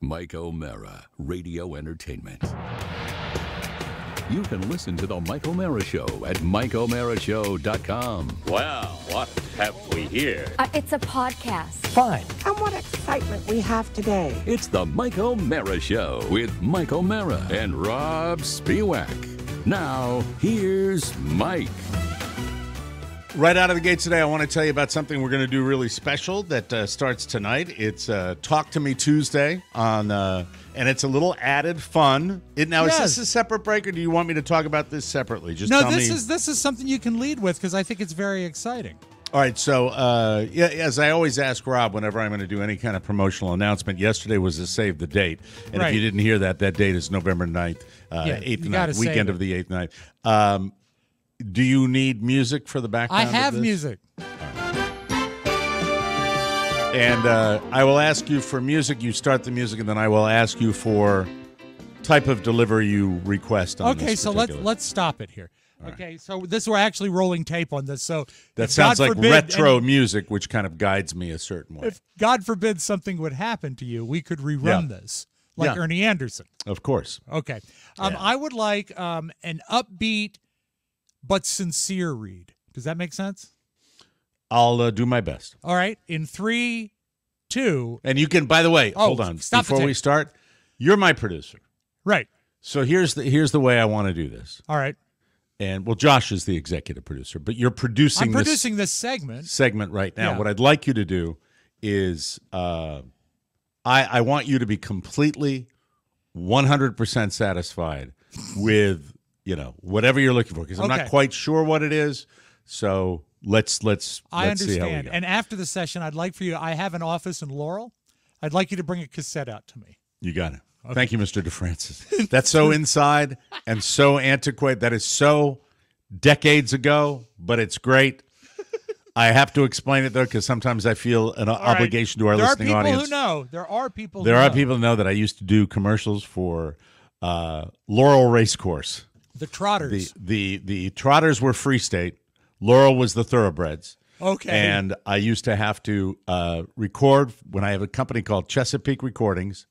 Mike O'Mara, Radio Entertainment. You can listen to The Mike O'Mara Show at MikeO'MaraShow.com. Well, what have we here? It's a podcast. Fine. And what excitement we have today. It's The Mike O'Mara Show with Mike O'Mara and Rob Spiewak. Now, here's Mike. Right out of the gates today, I want to tell you about something we're going to do really special that starts tonight. It's Talk to Me Tuesday on, and it's a little added fun. Is this a separate break, or do you want me to talk about this separately? Just tell me. This is something you can lead with because I think it's very exciting. All right, so as I always ask Rob whenever I'm going to do any kind of promotional announcement, yesterday was a save the date. And if you didn't hear that, that date is November 9th, 8th night, weekend of the 8th night. Do you need music for the background? I have music. And I will ask you for music. You start the music, and then I will ask you for type of delivery you request on this. Okay, so let's stop it here. Okay, so we're actually rolling tape on this. So that sounds like retro music, which kind of guides me a certain way. If God forbid something would happen to you, we could rerun this like Ernie Anderson. Of course. Okay. I would like an upbeat but sincere read. Does that make sense? I'll do my best. All right. In 3, 2. And you can, by the way, hold on. Before we start, you're my producer. Right. So here's the way I want to do this. All right. And, well, Josh is the executive producer, but you're producing I'm producing this segment right now. Yeah. What I'd like you to do is I want you to be completely 100% satisfied with, whatever you're looking for, because I'm not quite sure what it is. So let's see how we go. And after the session, I'd like for you, I have an office in Laurel. I'd like you to bring a cassette out to me. You got it. Okay. Thank you, Mr. DeFrancis. That's so inside and so antiquated. That is so decades ago, but it's great. I have to explain it, though, because sometimes I feel an obligation to our listening audience. There are people who know that I used to do commercials for Laurel Racecourse. The Trotters. The Trotters were Free State. Laurel was the Thoroughbreds. Okay. And I used to have to record when I have a company called Chesapeake Recordings.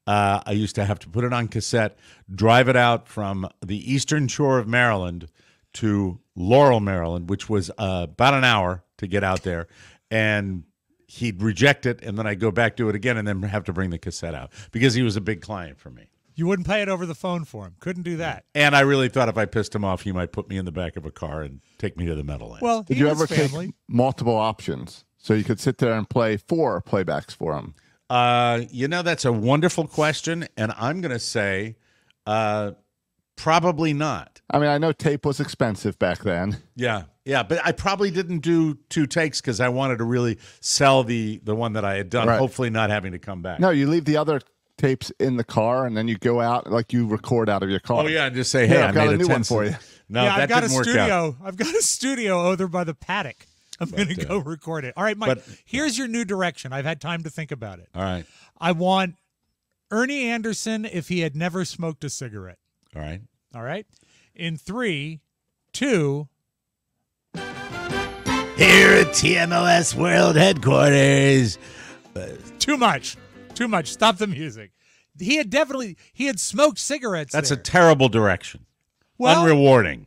I used to have to put it on cassette, drive it out from the eastern shore of Maryland to Laurel, Maryland, which was about an hour to get out there. And he'd reject it, and then I'd go back, do it again, and then have to bring the cassette out because he was a big client for me. You wouldn't pay it over the phone for him. Couldn't do that. And I really thought if I pissed him off, he might put me in the back of a car and take me to the Meadowlands. Well, did you ever take multiple options so you could sit there and play 4 playbacks for him? That's a wonderful question, and I'm going to say probably not. I mean, I know tape was expensive back then. Yeah, but I probably didn't do 2 takes because I wanted to really sell the one that I had done, hopefully not having to come back. No, you leave the other tapes in the car, and then you go out, like you record out of your car. Oh, yeah, and just say, hey, I made a new 10 one for you. No, that didn't work out. I've got a studio over by the paddock. I'm going to go record it. All right, Mike, here's your new direction. I've had time to think about it. All right. I want Ernie Anderson if he had never smoked a cigarette. All right. All right. In 3, 2. Here at TMOS World Headquarters. Too much. Stop the music. He had smoked cigarettes. That's a terrible direction. Well, unrewarding.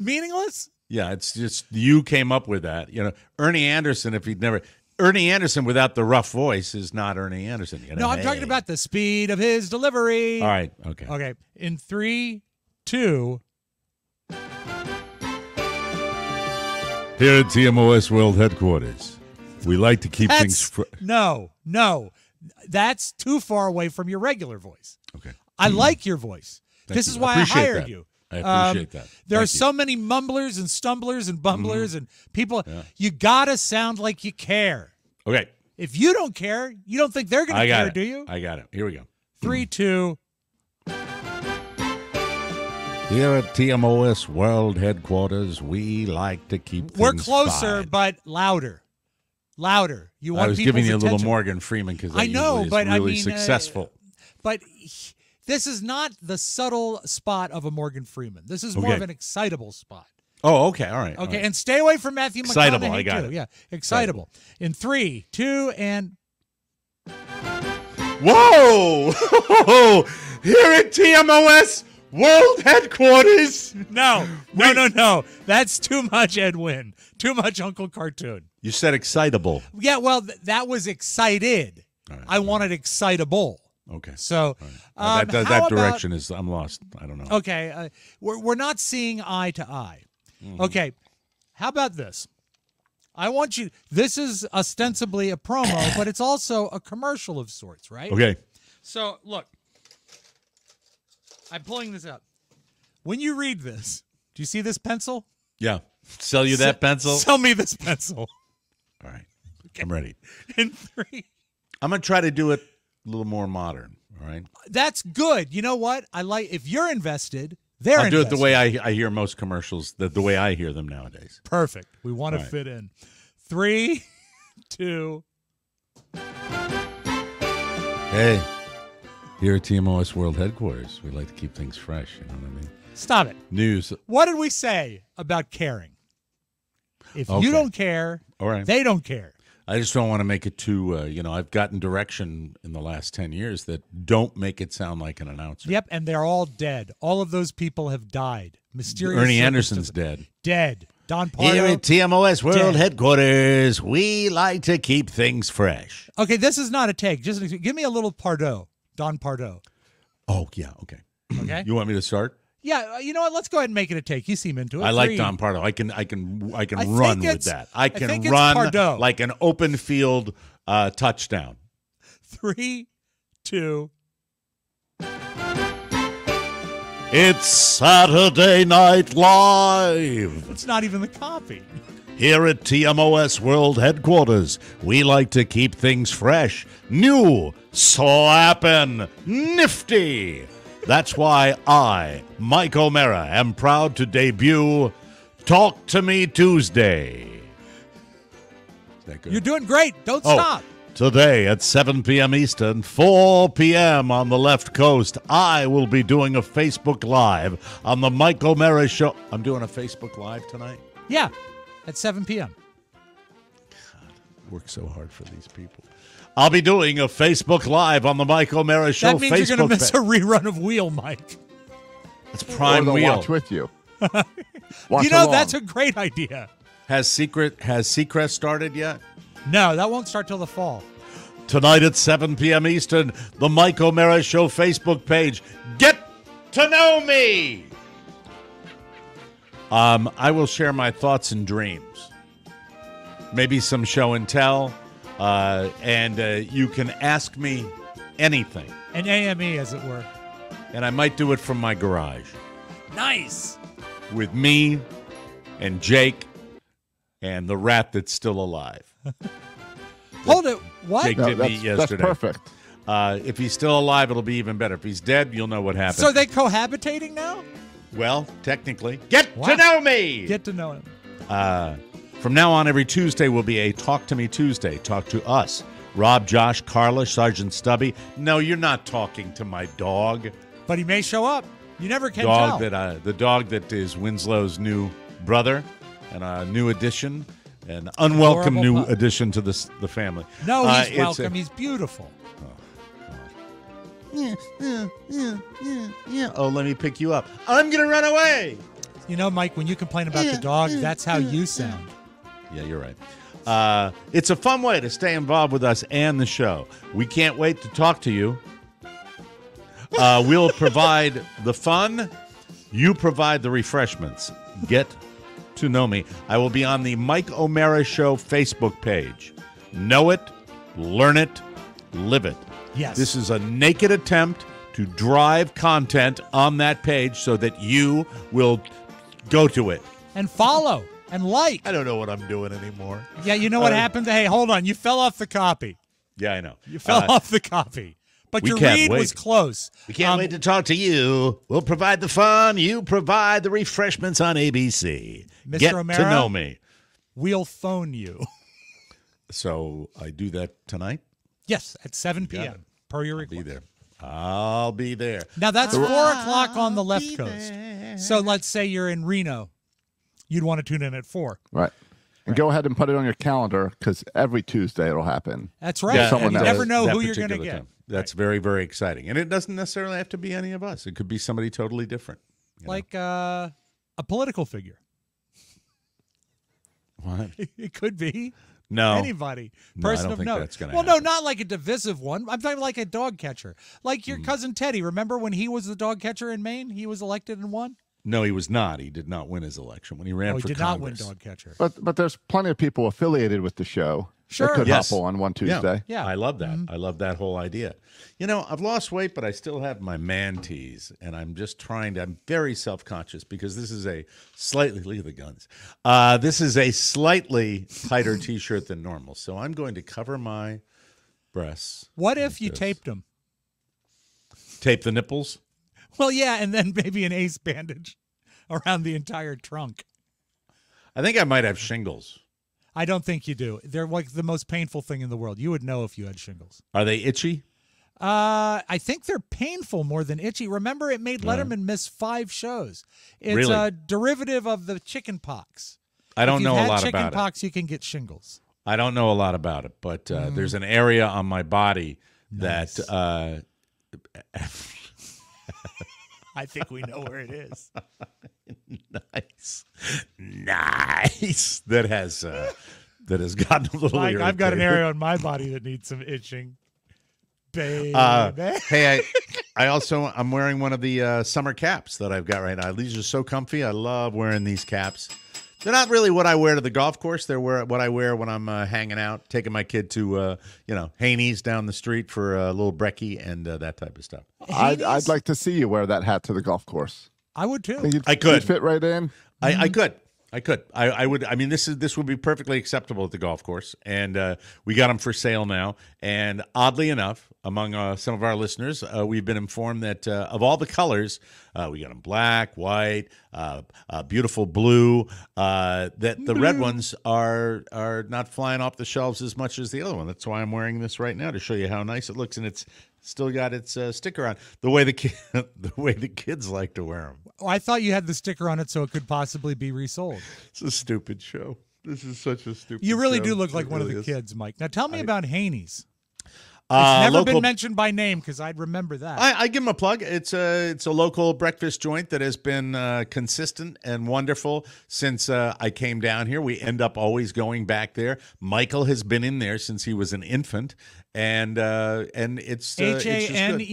Meaningless? Yeah, it's just you came up with that. Ernie Anderson, Ernie Anderson without the rough voice is not Ernie Anderson. No, I'm talking about the speed of his delivery. All right, okay. Okay, in 3, 2. Here at TMOS World Headquarters, we like to keep things... No. That's too far away from your regular voice. Okay. I like your voice. This is why I hired you. I appreciate that. There are so many mumblers and stumblers and bumblers and people. Yeah. You got to sound like you care. Okay. If you don't care, you don't think they're going to care, do you? I got it. Here we go. 3, 2. Here at TMOS World Headquarters, we like to keep things We're closer, fine. But louder. Louder. You want I was giving you attention. a little Morgan Freeman because I know, but really successful. But this is not the subtle spot of a Morgan Freeman. This is more of an excitable spot. Oh, okay. All right. Okay, all right. And stay away from Matthew McConaughey. Excitable, I got too. it. Yeah, excitable. In 3, 2, and... Whoa! Here at TMOS World Headquarters. No. That's too much, Edwin. Too much Uncle Cartoon. You said excitable. Yeah, well, that was excited. Right. I wanted excitable. Okay. So That how about- direction is, I'm lost. I don't know. Okay, we're not seeing eye to eye. Mm-hmm. Okay, how about this? I want you. This is ostensibly a promo, but it's also a commercial of sorts, right? Okay. So look, I'm pulling this up. When you read this, do you see this pencil? Yeah. Sell you that pencil? Sell me this pencil. All right. I'm ready. In 3. I'm going to try to do it a little more modern. All right. That's good. You know what? I like if you're invested. They're I'll do it the invested. way I hear most commercials, the way I hear them nowadays. Perfect. We want to Right. fit in. 3, 2. Hey, here at TMOS World Headquarters, we like to keep things fresh. You know what I mean? Stop it. News. What did we say about caring? If Okay. you don't care, All right. they don't care. I just don't want to make it too, I've gotten direction in the last 10 years that don't make it sound like an announcer. Yep, and they're all dead. All of those people have died. Mysterious. Ernie Anderson's circumstances. dead. Dead. Don Pardo. Here at TMOS World Dead. Headquarters, we like to keep things fresh. Okay, this is not a take. Just give me a little Pardo. Don Pardo. Oh, yeah, okay. Okay. You want me to start? Yeah, you know what? Let's go ahead and make it a take. You seem into it. I like 3. Don Pardo. I can I run think with it's- that. I can think it's run Pardo. like an open field touchdown. 3, 2. It's Saturday Night Live. It's not even the copy. Here at TMOS World Headquarters, we like to keep things fresh, new, slappin', nifty. That's why I, Mike O'Mara, am proud to debut Talk to Me Tuesday. Is that good? You're doing great. Don't Oh, stop. Today at 7 p.m. Eastern, 4 p.m. on the left coast, I will be doing a Facebook Live on the Mike O'Mara Show. I'm doing a Facebook Live tonight? Yeah, at 7 p.m. Work so hard for these people. I'll be doing a Facebook Live on the Mike O'Mara Show That means Facebook you're going to miss page. a rerun of Wheel, Mike. It's Or Prime they'll Wheel. watch with you. Watch You know, along. that's a great idea. Has Seacrest started yet? No, that won't start till the fall. Tonight at 7 p.m. Eastern, the Mike O'Mara Show Facebook page. Get to know me. I will share my thoughts and dreams. Maybe some show and tell. And you can ask me anything. An AME, as it were. And I might do it from my garage Nice. with me and Jake and the rat that's still alive. Hold it. What? Jake No, did meet that's yesterday. perfect. If he's still alive, it'll be even better. If he's dead, you'll know what happened. So they cohabitating now? Well, technically. Get Wow. to know me! Get to know him. From now on, every Tuesday will be a Talk to Me Tuesday. Talk to us. Rob, Josh, Carla, Sergeant Stubby. No, you're not talking to my dog. But he may show up. You never can Dog tell. the dog that is Winslow's new brother and a new addition, an unwelcome Adorable new pup. addition to the family. No, he's it's welcome. He's beautiful. Oh, let me pick you up. I'm going to run away. You know, Mike, when you complain about the dog, that's how you sound. Yeah, you're right. It's a fun way to stay involved with us and the show. We can't wait to talk to you. We'll provide the fun. You provide the refreshments. Get to know me. I will be on the Mike O'Mara Show Facebook page. Know it, learn it, live it. Yes. This is a naked attempt to drive content on that page so that you will go to it. And follow and like. I don't know what I'm doing anymore. Yeah, you know what happened? Hey, hold on. You fell off the copy. Yeah, I know. You fell off the copy. But we your can't read wait. was close. We can't wait to talk to you. We'll provide the fun. You provide the refreshments on ABC. Mr. Get O'Mara? to know me. We'll phone you. So I do that tonight? Yes, at 7 got p.m. it. per your Be request. there. I'll be there. Now, that's 4 o'clock on the left coast. So let's say you're in Reno. You'd want to tune in at 4. Right. And go ahead and put it on your calendar because every Tuesday it'll happen. That's right. Yeah, someone and you else. never know That who you're going to particular get. time. That's very, very exciting. And it doesn't necessarily have to be any of us. It could be somebody totally different. Like a political figure. What? It could be. No. Anybody. No, I Person don't of think note. that's gonna Well, happen. no, not like a divisive one. I'm talking like a dog catcher. Like your cousin Teddy. Remember when he was the dog catcher in Maine? He was elected and won? No, he was not. He did not win his election when he ran He for did Congress. not win dog catcher. But there's plenty of people affiliated with the show Sure. that could Yes. hop on one Tuesday. Yeah. I love that. I love that whole idea. You know, I've lost weight, but I still have my man tees, and I'm just I'm very self-conscious because this is a slightly, look at the guns. This is a slightly tighter T-shirt than normal, so I'm going to cover my breasts. What if like you this. taped them? Tape the nipples? Well, yeah, and then maybe an ace bandage around the entire trunk. I think I might have shingles. I don't think you do. They're like the most painful thing in the world. You would know if you had shingles. Are they itchy? I think they're painful more than itchy. Remember, it made Letterman miss 5 shows. It's Really? a derivative of the chicken pox. I don't know a lot If you've had about chicken it. pox, you can get shingles. I don't know a lot about it, but there's an area on my body Nice. that I think we know where it is. nice that has gotten a little Mike, I've got an irritated. area on my body that needs some itching. Baby. Hey, I'm wearing one of the summer caps that I've got right now. These are so comfy. I love wearing these caps. They're not really what I wear to the golf course. They're what I wear when I'm hanging out, taking my kid to Haney's down the street for a little brekkie and that type of stuff. I'd like to see you wear that hat to the golf course. I would too. Think I could. you'd fit right in. I could. I would. I mean, this would be perfectly acceptable at the golf course, and we got them for sale now. And oddly enough, among some of our listeners, we've been informed that of all the colors, we got them black, white, beautiful blue. That the red ones are not flying off the shelves as much as the other one. That's why I'm wearing this right now to show you how nice it looks, and it's still got its sticker on. The way the kids like to wear them. Oh, I thought you had the sticker on it so it could possibly be resold. It's a stupid show. This is such a stupid You really show. do look like It one of really the is. kids, Mike. Now tell me about Haney's. It's never local- been mentioned by name because I'd remember that. I give them a plug. It's a local breakfast joint that has been consistent and wonderful since I came down here. We end up always going back there. Michael has been in there since he was an infant, and it's just good. Haney?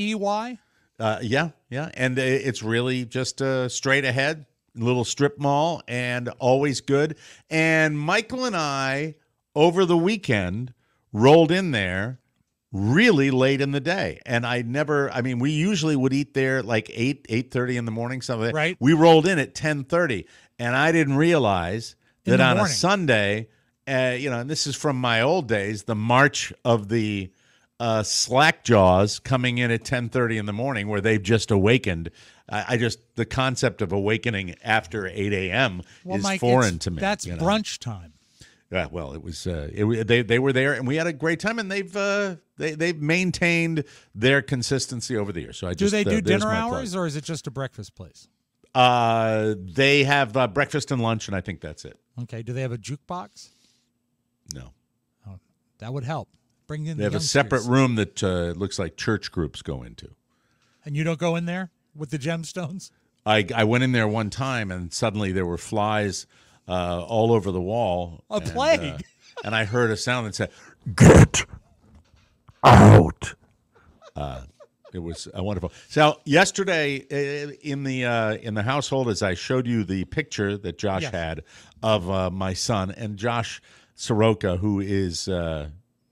Yeah, and it's really just straight ahead, little strip mall, and always good. And Michael and I, over the weekend, rolled in there really late in the day. And we usually would eat there like 8:30 in the morning, something like that. Right. We rolled in at 10:30, and I didn't realize In that the on a morning. Sunday, and this is from my old days, the march of the slack jaws coming in at 10:30 in the morning where they've just awakened. The concept of awakening after 8 a.m. Well, is Mike, foreign to me. That's brunch time. Yeah, well, it was. They were there, and we had a gret time, and they've maintained their consistency over the years. So Do they do there's dinner my hours plug. or is it just a breakfast place? They have breakfast and lunch, and I think that's it. Okay. Do they have a jukebox? No, That would help. Bring in they the have a separate youngsters. room that looks like church groups go into. And you don't go in there with the gemstones? I went in there one time, and suddenly there were flies all over the wall. A plague. And I heard a sound that said, Get out. it was wonderful. So yesterday in the household, as I showed you the picture that Josh Yes. had of my son, and Josh Soroka, who is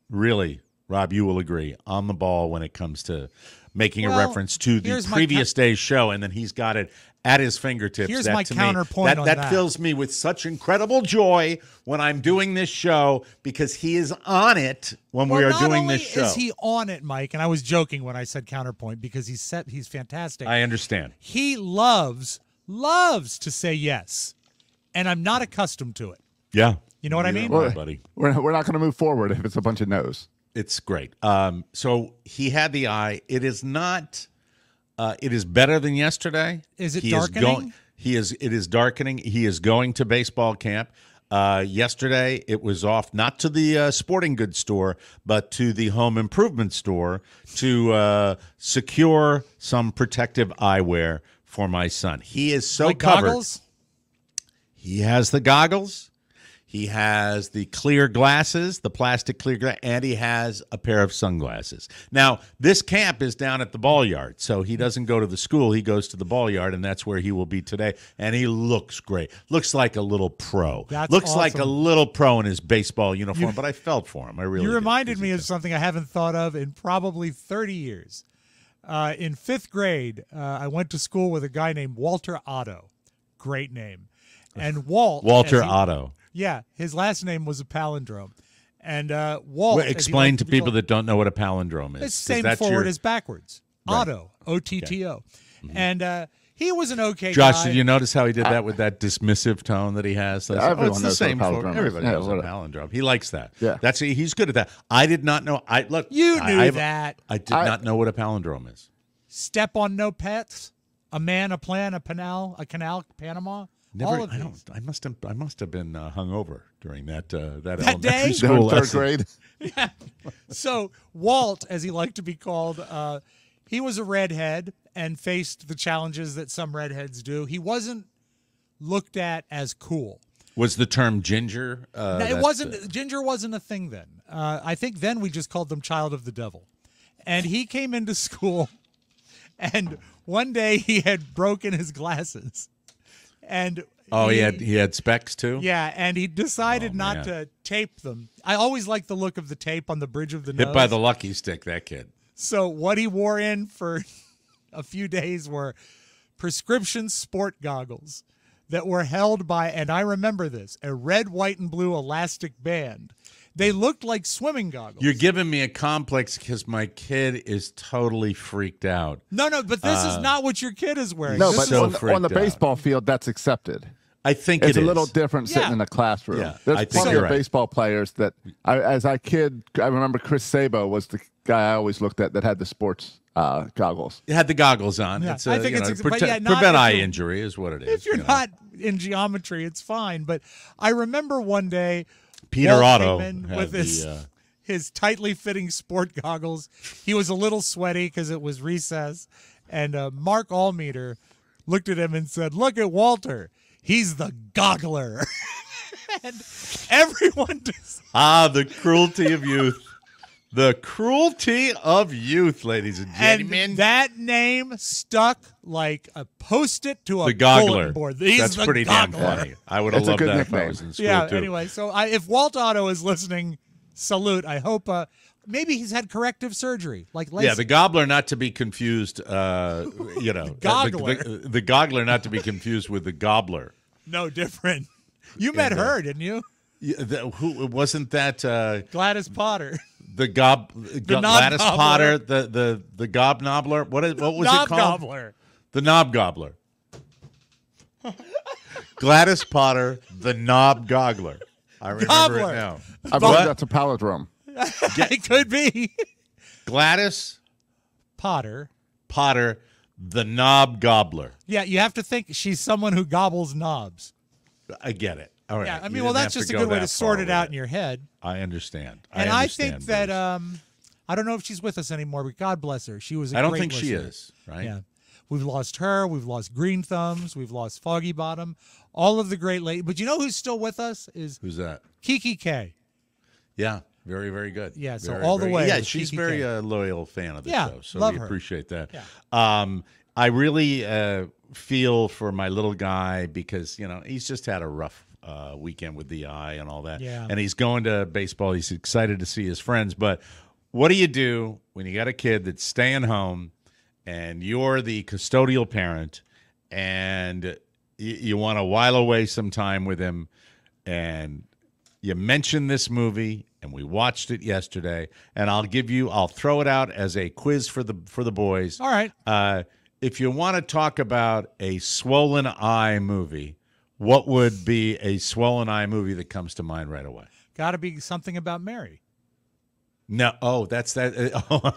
really, Rob, you will agree, on the ball when it comes to making a Well, reference to the here's my previous day's show, and then he's got it at his fingertips. Here's That, my to me, counterpoint on that. fills me with such incredible joy when I'm doing this show because he is on it when we Well, are not doing only this show. is he on it, Mike, and I was joking when I said counterpoint because he's fantastic. I understand. He loves to say yes, and I'm not accustomed to it. Yeah. You know what I mean? Well, buddy. We're not going to move forward if it's a bunch of no's. It's great. So he had the eye. It is not. It is better than yesterday. Is it He darkening? It is darkening. He is going to baseball camp. Yesterday, it was off not to the sporting goods store, but to the home improvement store to secure some protective eyewear for my son. He is so Like covered. goggles? He has the goggles. He has the clear glasses, the plastic clear glass, and he has a pair of sunglasses. Now, this camp is down at the ball yard, so he doesn't go to the school. He goes to the ball yard, and that's where he will be today. And he looks great. Looks like a little pro. Looks like a awesome. little pro in his baseball uniform, but I felt for him. I really You did. reminded me of something I haven't thought of in probably 30 years. In 5th grade, I went to school with a guy named Walter Otto. Great name. And Walter Otto. Yeah, his last name was a palindrome. And Walt. Well, explain to people that don't know what a palindrome is. It's same forward as backwards. Right. Otto, O-T-T-O. And he was an okay Josh, guy. did you notice how he did that with that dismissive tone that he has? Everyone It's the knows same what a for palindrome is. everybody Yeah, knows what a whatever. palindrome. He likes that. Yeah. He's good at that. I did not know. You knew I that. I did not know what a palindrome is. Step on no pets. A man, a plan, a canal, Panama. All of these. I must have been hungover during that That day? elementary school Third lesson. grade. So Walt, as he liked to be called, he was a redhead and faced the challenges that some redheads do. He wasn't looked at as cool. Was the term ginger? No, it wasn't. Ginger wasn't a thing then. I think then we just called them child of the devil. And he came into school, and one day he had broken his glasses. And he had specs too. yeah, and he decided not man. to tape them. I always like the look of the tape on the bridge of the nose. Hit by the lucky stick, that kid. So what he wore in for a few days were prescription sport goggles that were held by, and I remember this, a red, white, and blue elastic band. They looked like swimming goggles. You're giving me a complex because my kid is totally freaked out. No, but this is not what your kid is wearing. No, This but is- so on the freaked out. baseball field, that's accepted. I think It's it a is. little different sitting Yeah. in a classroom. Yeah, There's I think plenty you're of right. baseball players that, I remember Chris Sabo was the guy I always looked at that had the sports goggles. It had the goggles on. Yeah, It's I think it's but prevent yeah, not if eye you're- injury is what it is. if you're you know. not in geometry, it's fine. But I remember one day Peter Walt Otto came in had with his tightly fitting sport goggles. He was a little sweaty because it was recess. And Mark Allmeter looked at him and said, "Look at Walter. He's the goggler." And everyone just, the cruelty of youth. The cruelty of youth, ladies and gentlemen. and that name stuck like a Post-it to a the goggler. bulletin board. He's That's the pretty damn goggler. funny. I would have It's a loved good that if I nickname. was in school Yeah, too. anyway, so if Walt Otto is listening, salute. I hope maybe he's had corrective surgery, like LASIK. Yeah, the gobbler not to be confused, goggler. The goggler not to be confused with the gobbler. No different. You met her, didn't you? Yeah, who wasn't that Gladys Potter. the Gladys knob-gobbler. Potter, the gobnobbler? What was it called? Gobbler. The knob gobbler. Gladys Potter, the knob goggler. I remember Gobbler. it now. I believe that's a palindrome. It could be. Gladys Potter. Potter, the knob gobbler. Yeah, you have to think she's someone who gobbles knobs. I get it. All right. Yeah, I You mean, well, didn't that's have just to a go good way that to sort far it with out in your head. I understand. And I think understand, that Bruce. I don't know if she's with us anymore, but God bless her. She was a I don't great think she listener. is, right? Yeah. We've lost her. We've lost Green Thumbs. We've lost Foggy Bottom. All of the great ladies. But you know who's still with us is Who's that? Kiki K. Yeah, very, very good. Yeah, so Very, all the very- way Yeah, with she's Kiki very K. loyal fan of the Yeah, show, so love we her. appreciate that. Yeah. I really feel for my little guy because he's just had a rough weekend with the eye and all that. Yeah. And he's going to baseball. He's excited to see his friends. But what do you do when you got a kid that's staying home and you're the custodial parent and you want to while away some time with him and you mentioned this movie and we watched it yesterday and I'll throw it out as a quiz for the boys. All right. If you want to talk about a swollen eye movie, what would be a swollen eye movie that comes to mind right away? Got to be something about Mary. No, that's that.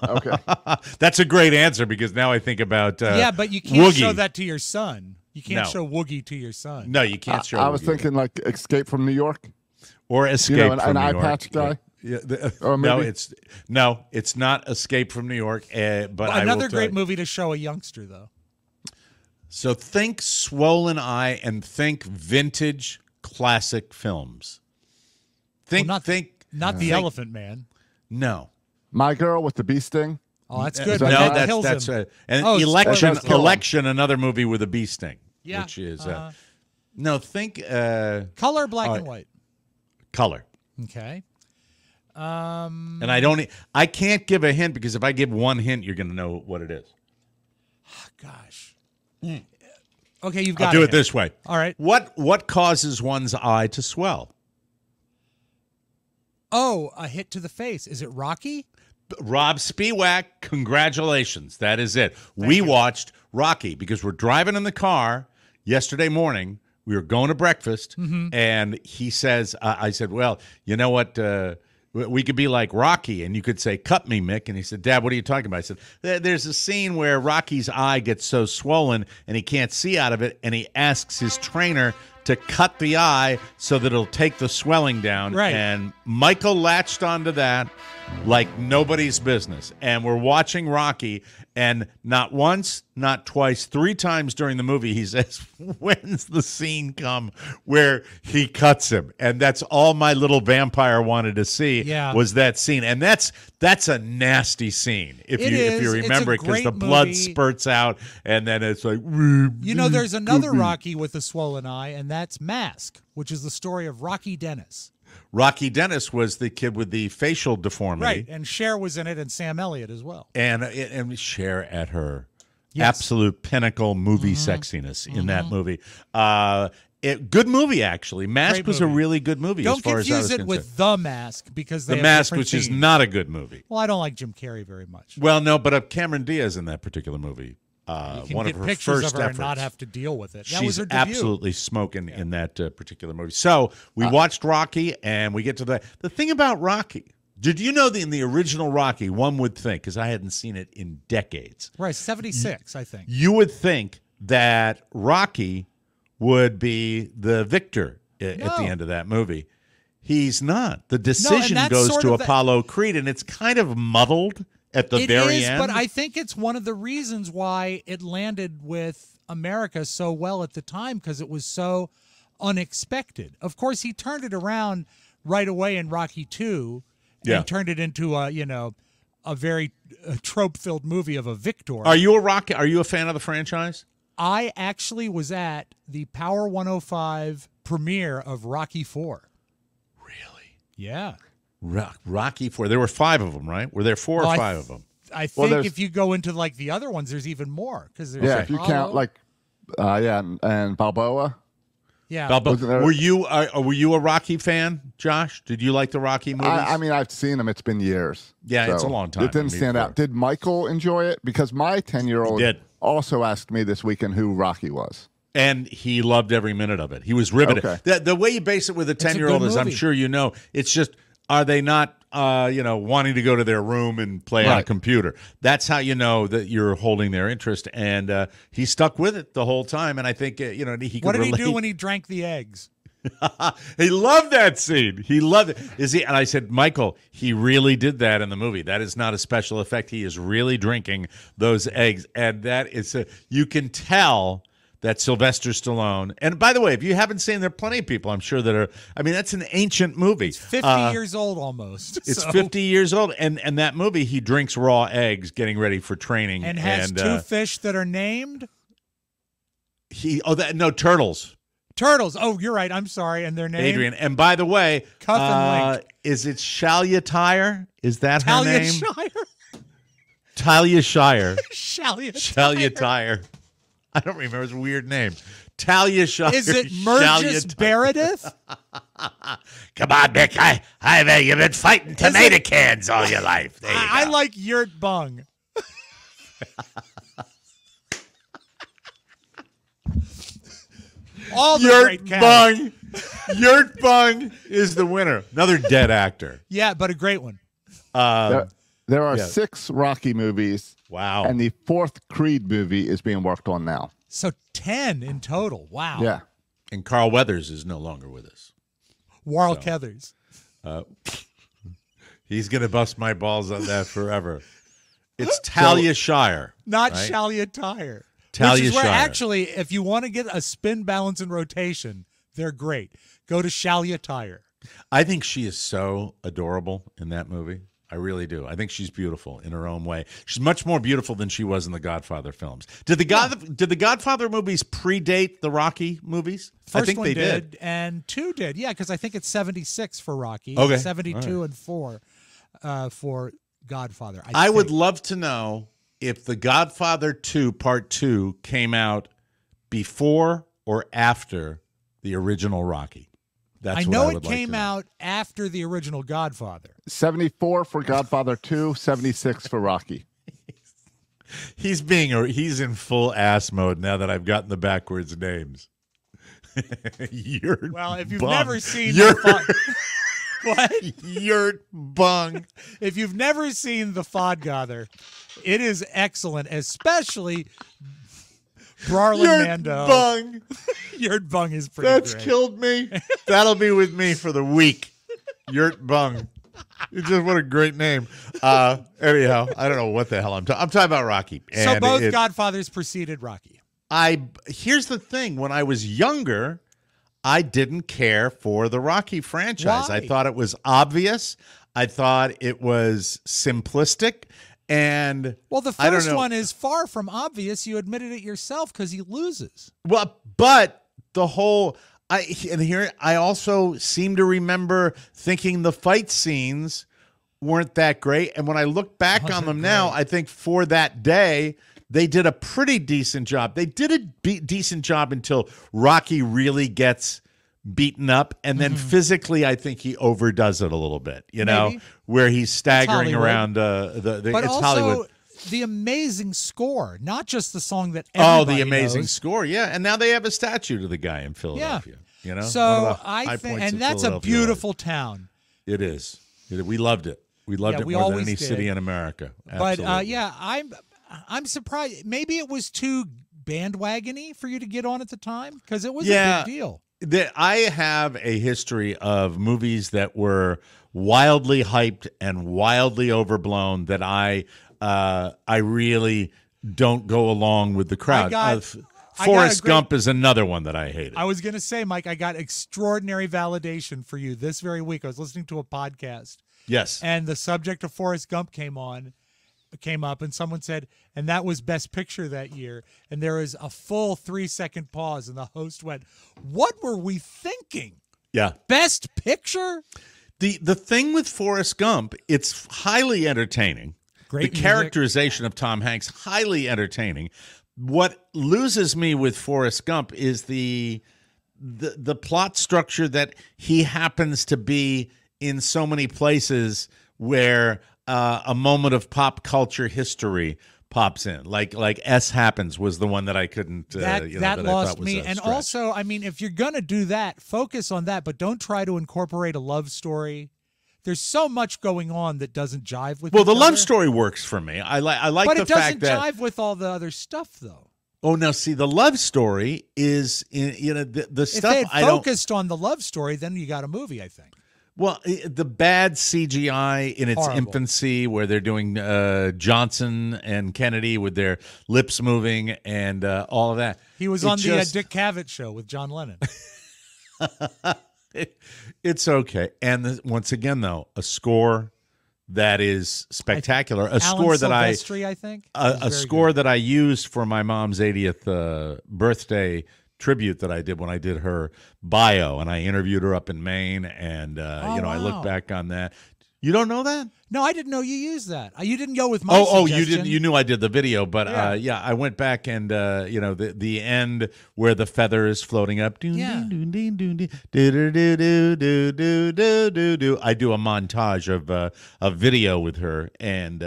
Okay. That's a great answer because now I think about Yeah, but you can't Woogie. show that to your son. You can't show Woogie to your son. No, you can't show. I was Woogie. thinking like Escape from New York. Or Escape from an New eye York. patch guy. Yeah, Or no, maybe- it's not Escape from New York. But I Another will tell great you. movie to show a youngster, though. So think swollen eye and think vintage classic films. Think Not the Elephant Man. no. My Girl with the Bee Sting. Oh, that's Is good. that but No, that kills that's him. and Oh, election. that's killing. Election, another movie with a bee sting. Yeah, which is no. Think Color, black and white. color. Okay. And I can't give a hint because if I give one hint, you're going to know what it is. Gosh. Okay, you've got I'll do it this way. All right. What causes one's eye to swell? Oh, a hit to the face. Is it Rocky? Rob Spiewak, congratulations. That is it. We watched Rocky because we're driving in the car yesterday morning. We were going to breakfast, and he says, I said, well, you know what? We could be like Rocky, and you could say, cut me, Mick. And he said, Dad, what are you talking about? I said, there's a scene where Rocky's eye gets so swollen, and he can't see out of it, and he asks his trainer to cut the eye so that it'll take the swelling down. Right. And Michael latched onto that like nobody's business. And we're watching Rocky, and not once, not twice, 3 times during the movie, he says, when's the scene come where he cuts him? And that's all my little vampire wanted to see was that scene. And that's a nasty scene, if you remember it, because the blood spurts out, and then it's like... You know, there's another Rocky with a swollen eye, and that's Mask, which is the story of Rocky Dennis. Rocky Dennis was the kid with the facial deformity. Right, and Cher was in it, and Sam Elliott as well. And Cher at her absolute pinnacle movie sexiness in that movie. Good movie, actually. Mask was a really good movie. Don't as far as I was confuse it concerned. with The Mask, because they The have Mask, different which is themes. not a good movie. Well, I don't like Jim Carrey very much. Well, no, but Cameron Diaz in that particular movie. You can One get of her pictures first of her efforts. and not have to deal with it. That She's was her debut. absolutely smoking in that particular movie. So we watched Rocky, and we get to the thing about Rocky. Did you know that in the original Rocky, one would think, because I hadn't seen it in decades. Right, 76, I think. You would think that Rocky would be the victor at the end of that movie. He's not. The decision goes to Apollo Creed, and it's kind of muddled at the very end. But I think it's one of the reasons why it landed with America so well at the time, because it was so unexpected. Of course, he turned it around right away in Rocky II and turned it into a very trope-filled movie of a victor. Are you a fan of the franchise? I actually was at the Power 105 premiere of Rocky IV. Really? Yeah. Rocky IV. There were 5 of them, right? Were there 4 or 5 of them? I think if you go into like the other ones, there's even more. If you count like, and Balboa. Yeah. Balboa. Were you a Rocky fan, Josh? Did you like the Rocky movies? I mean, I've seen them. It's been years. Yeah, it's a long time. It didn't stand out. Did Michael enjoy it? Because my 10-year-old also asked me this weekend who Rocky was. And he loved every minute of it. He was riveted. Okay. The way you base it with a 10-year-old is, I'm sure you know, it's just, are they not, wanting to go to their room and play on a computer? That's how you know that you're holding their interest. And he stuck with it the whole time. And I think, he could relate. What did he do when he drank the eggs? He loved that scene. He loved it. And I said, Michael, he really did that in the movie. That is not a special effect. He is really drinking those eggs. And that is, you can tell that Sylvester Stallone, and by the way, if you haven't seen, there are plenty of people I'm sure that are, I mean, that's an ancient movie. It's 50 years old almost. It's 50 years old. And that movie, he drinks raw eggs getting ready for training. And has 2 fish that are named? Turtles. Turtles. Oh, you're right. I'm sorry. And their name? Adrian. And by the way, Cuff and Link. Is it Shalia Tyre? Is that her Talia name? Shire? Talia Shire. Shalia Tyre. I don't remember. It's a weird name. Talia Shire. Is it Mergis Meredith? Come on, Mick. You've been fighting tomato cans all your life. There you I go. like Yurt Boung. All the Yurt great cats. Boung. Yurt Boung is the winner. Another dead actor. Yeah, but a great one. There are 6 Rocky movies. Wow. And the 4th Creed movie is being worked on now. So 10 in total. Wow. Yeah. And Carl Weathers is no longer with us. Warl Keathers. He's going to bust my balls on that forever. It's Talia Shire. Not right? Shalia Tire. Talia Which is where Shire. actually, if you want to get a spin, balance, and rotation, they're great. Go to Shalia Tire. I think she is so adorable in that movie. I really do. I think she's beautiful in her own way. She's much more beautiful than she was in the Godfather films. Did the Godfather movies predate the Rocky movies? First I think one they did. and 2 did. Yeah, because I think it's 76 for Rocky. Okay. 72 and 4 for Godfather. I would love to know if the Godfather 2 Part 2 came out before or after the original Rocky. That's I what know I would it like came to know. out after the original Godfather. 74 for Godfather 2, 76 for Rocky. He's in full ass mode now that I've gotten the backwards names. Yurt Well, if you've Boung. never seen Yurt, what? Yurt Boung. If you've never seen The Fodgather, it is excellent, especially Brarlin Yurt Mando. Boung. Yurt Boung is pretty That's great. killed me. That'll be with me for the week. Yurt Boung. Just what a great name. Anyhow, I don't know what the hell I'm talking about. Rocky. So And both Godfathers preceded Rocky. Here's the thing. When I was younger, I didn't care for the Rocky franchise. Why? I thought it was obvious. I thought it was simplistic. And Well, the I don't first know. one is far from obvious. You admitted it yourself because he loses. Well, but the whole I also seem to remember thinking the fight scenes weren't that great. And when I look back on them now, I think for that day they did a pretty decent job. They did a decent job until Rocky really gets beaten up, and then physically, I think he overdoes it a little bit. You know, Maybe. where he's staggering Hollywood. around But it's also Hollywood. the amazing score, not just the song that Oh, everybody the amazing knows. score, yeah. And now they have a statue to the guy in Philadelphia. You know, So one of the high I think, points and of that's a Philadelphia. beautiful town. It is. We loved it. We loved Yeah, it we more than always any did. city in America. But Absolutely. yeah, I'm surprised. Maybe it was too bandwagony for you to get on at the time because it was a big deal. I have a history of movies that were wildly hyped and wildly overblown that I really don't go along with the crowd. Forrest Gump is another one that I hated. I was going to say, Mike, I got extraordinary validation for you this very week. I was listening to a podcast. Yes. And the subject of Forrest Gump came up, and someone said, and that was Best Picture that year. And there was a full 3-second pause, and the host went, "What were we thinking? Yeah. Best Picture?" The thing with Forrest Gump, it's highly entertaining. Great the music. characterization of Tom Hanks, highly entertaining. What loses me with Forrest Gump is the plot structure that he happens to be in so many places where a moment of pop culture history pops in. Like S Happens was the one that I couldn't that I lost thought was me. a And stretch. also, I mean, if you're going to do that, focus on that, but don't try to incorporate a love story. There's so much going on that doesn't jive with Well, each the love other. story works for me. I like But the it doesn't fact that jive with all the other stuff, though. Oh, now see, the love story is the If stuff they had I don't. focused on the love story, then you got a movie, I think. Well, the bad CGI in its Horrible. infancy, where they're doing Johnson and Kennedy with their lips moving and all of that. He was It on the just- Dick Cavett show with John Lennon. It's okay. And once again, though, a score that is spectacular. A score that Silvestri, I think. a was very score good. that I used for my mom's 80th birthday tribute that I did when I did her bio, and I interviewed her up in Maine, and I look wow. back on that. You don't know that? No, I didn't know you used that. You didn't go with my Oh, you suggestion. didn't. You knew I did the video, but Yeah. I went back and the end where the feather is floating up. Yeah. I do a montage of a video with her, and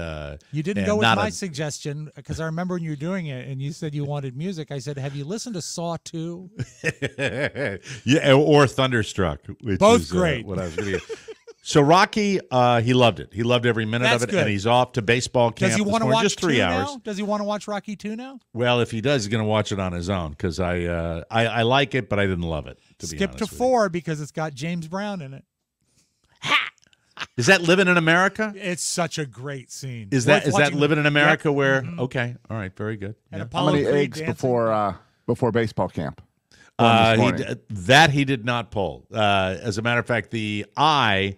You didn't and go with not my a- suggestion because I remember when you were doing it and you said you wanted music. I said, "Have you listened to Saw 2?" yeah, or Thunderstruck, which Both is, great. what I was going to So Rocky, he loved it. He loved every minute That's of it, good. and he's off to baseball camp. Does he want to this morning, watch just 3 2 hours? now? Does he want to watch Rocky 2 now? Well, if he does, he's going to watch it on his own because I like it, but I didn't love it. To be Skip honest to with you. 4 because it's got James Brown in it. Is that Living in America? It's such a great scene. Is Worth that watching. Living in America? Yep. Where okay, all right, very good. And Yeah. How Apollo many Creed eggs dancing. before baseball camp? He did not pull. As a matter of fact, the eye,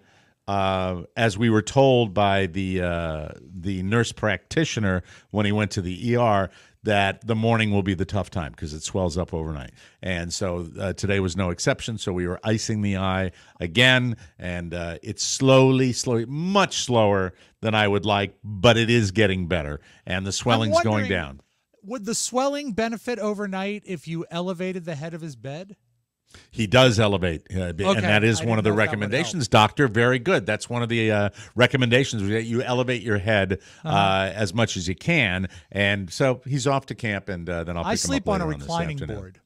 as we were told by the nurse practitioner when he went to the ER, that the morning will be the tough time because it swells up overnight. And so today was no exception. So we were icing the eye again, and it's slowly, much slower than I would like, but it is getting better, and the swelling's going down. Would the swelling benefit overnight if you elevated the head of his bed? He does elevate, and that is I one of didn't the know if that would recommendations, Doctor. Very good. That's one of the recommendations, that you elevate your head as much as you can. And so he's off to camp, and then I'll pick I sleep him on up a later this reclining afternoon. board.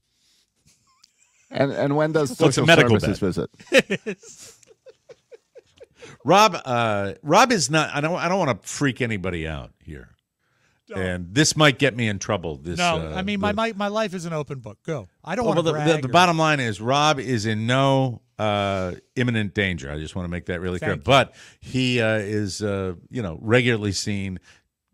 And when does Well, it's a social medical services bed. visit? Rob is not. I don't want to freak anybody out here. And this might get me in trouble. I mean, my life is an open book. Go. I don't Well, want to brag. the bottom line is Rob is in no imminent danger. I just want to make that really clear. Thank you. But he is, regularly seen,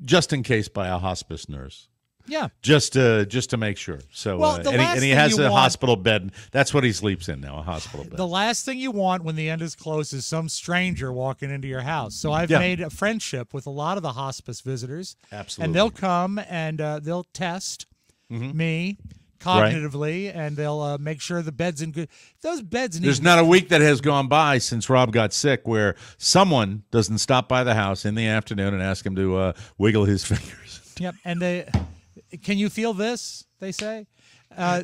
just in case, by a hospice nurse. Yeah. Just to make sure. So, Well, the last and he thing has you a want- hospital bed. That's what he sleeps in now, a hospital bed. The last thing you want when the end is close is some stranger walking into your house. So I've Yeah. made a friendship with a lot of the hospice visitors. Absolutely. And they'll come and they'll test me cognitively, and they'll make sure the bed's in good. Those beds need. There's not a week that has gone by since Rob got sick where someone doesn't stop by the house in the afternoon and ask him to wiggle his fingers. Yep. And can you feel this? They say. Now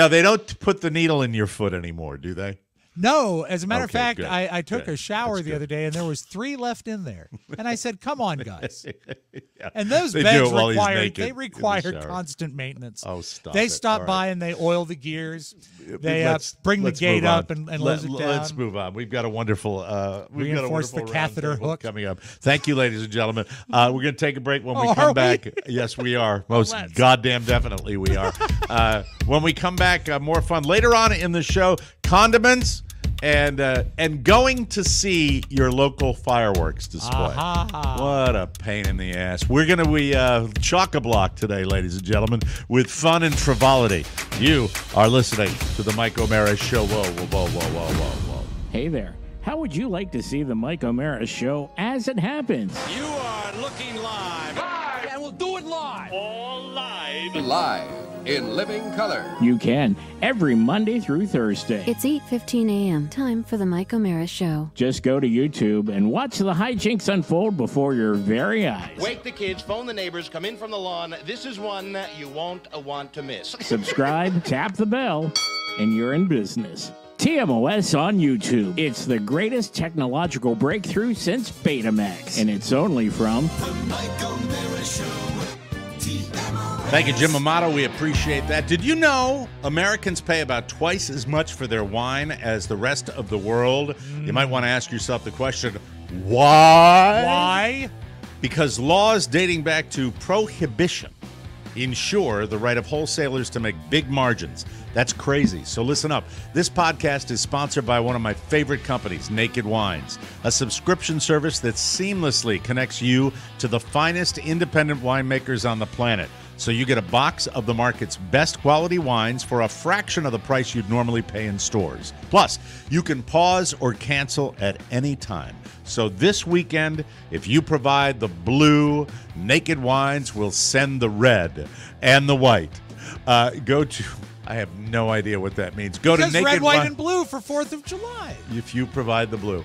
they don't put the needle in your foot anymore, do they? No, as a matter of Okay, fact, good. I took Good. a shower That's the good. other day, and there was 3 left in there. And I said, "Come on, guys!" Yeah. And those They do beds it while he's naked in the require shower. constant maintenance. Oh, stop They it. stop All by right. and they oil the gears. They Let's bring the move gate on. up and close it down. Let's move on. We've got a wonderful Reinforce the catheter roundtable hook. coming up. Thank you, ladies and gentlemen. We're going to take a break. When we Oh, come are back, we? yes, we are. Most let's. goddamn definitely we are. When we come back, more fun later on in the show. Condiments. And going to see your local fireworks display. Aha. What a pain in the ass. We're going to be chock-a-block today, ladies and gentlemen, with fun and frivolity. You are listening to the Mike O'Mara Show. Whoa, whoa, whoa, whoa, whoa, whoa, whoa. Hey there. How would you like to see the Mike O'Mara Show as it happens? You are looking live. And we'll do it live. All live. Live in living color. You can, every Monday through Thursday. It's 8:15 a.m. Time for the Mike O'Mara Show. Just go to YouTube and watch the hijinks unfold before your very eyes. Wake the kids, phone the neighbors, come in from the lawn. This is one you won't want to miss. Subscribe, tap the bell, and you're in business. TMOS on YouTube. It's the greatest technological breakthrough since Betamax. And it's only from Thank you, Jim Amato. We appreciate that. Did you know Americans pay about twice as much for their wine as the rest of the world? You might want to ask yourself the question, why? Why? Because laws dating back to Prohibition ensure the right of wholesalers to make big margins. That's crazy. So listen up. This podcast is sponsored by one of my favorite companies, Naked Wines, a subscription service that seamlessly connects you to the finest independent winemakers on the planet. So you get a box of the market's best quality wines for a fraction of the price you'd normally pay in stores. Plus, you can pause or cancel at any time. So this weekend, if you provide the blue, Naked Wines will send the red and the white. Go to... I have no idea what that means. Go Because to Naked red, white, Wine- and blue for 4th of July. if you provide the blue.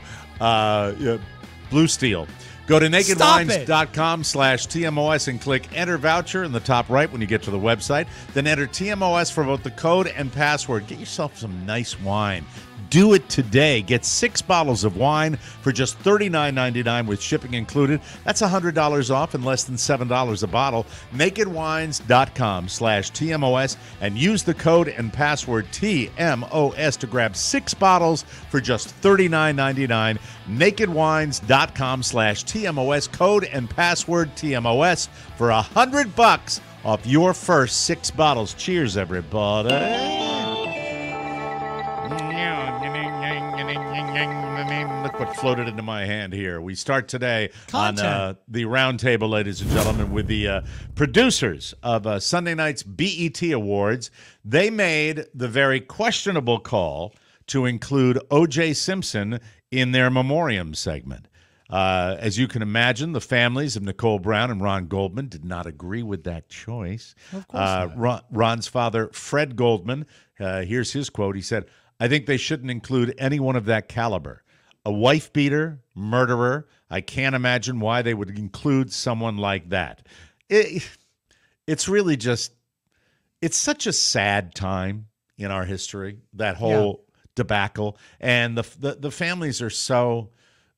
Blue Steel. Go to Stop it. nakedwines.com/TMOS and click Enter Voucher in the top right when you get to the website. Then enter TMOS for both the code and password. Get yourself some nice wine. Do it today. Get 6 bottles of wine for just $39.99 with shipping included. That's $100 off and less than $7 a bottle. NakedWines.com/TMOS and use the code and password TMOS to grab 6 bottles for just $39.99. NakedWines.com/TMOS, code and password TMOS for $100 off your first 6 bottles. Cheers, everybody. Look what floated into my hand here. We start today on the roundtable, ladies and gentlemen, with the producers of Sunday night's BET Awards. They made the very questionable call to include O.J. Simpson in their memoriam segment. As you can imagine, the families of Nicole Brown and Ron Goldman did not agree with that choice. Of course not. Ron's father, Fred Goldman, here's his quote. He said, "I think they shouldn't include anyone of that caliber. A wife-beater, murderer. I can't imagine why they would include someone like that." It's really just, it's such a sad time in our history, that whole debacle. And the families are so,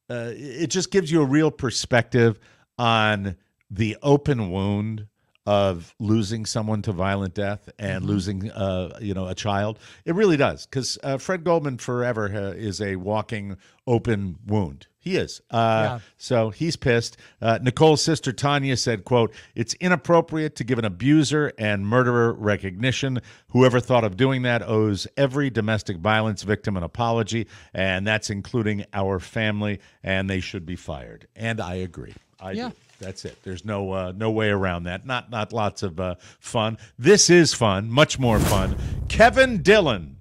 it just gives you a real perspective on the open wound of losing someone to violent death and losing, a child. It really does, because Fred Goldman forever is a walking open wound. He is. So he's pissed. Nicole's sister, Tanya, said, quote, "It's inappropriate to give an abuser and murderer recognition. Whoever thought of doing that owes every domestic violence victim an apology, and that's including our family, and they should be fired." And I agree. I do. That's it. There's no way around that. Not lots of fun. This is fun, much more fun. Kevin Dillon.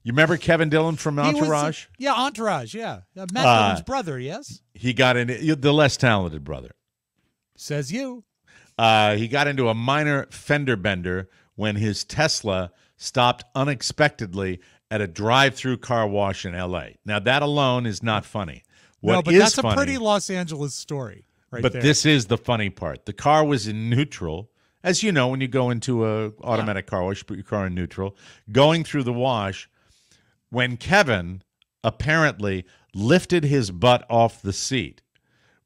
You remember Kevin Dillon from Entourage? Entourage, yeah. Matt Dillon's brother, yes? He got into the less talented brother. Says you. He got into a minor fender bender when his Tesla stopped unexpectedly at a drive-through car wash in L.A. Now, that alone is not funny. But that's a pretty Los Angeles story. But this is the funny part. The car was in neutral. As you know, when you go into an automatic car wash, put your car in neutral. Going through the wash, when Kevin apparently lifted his butt off the seat,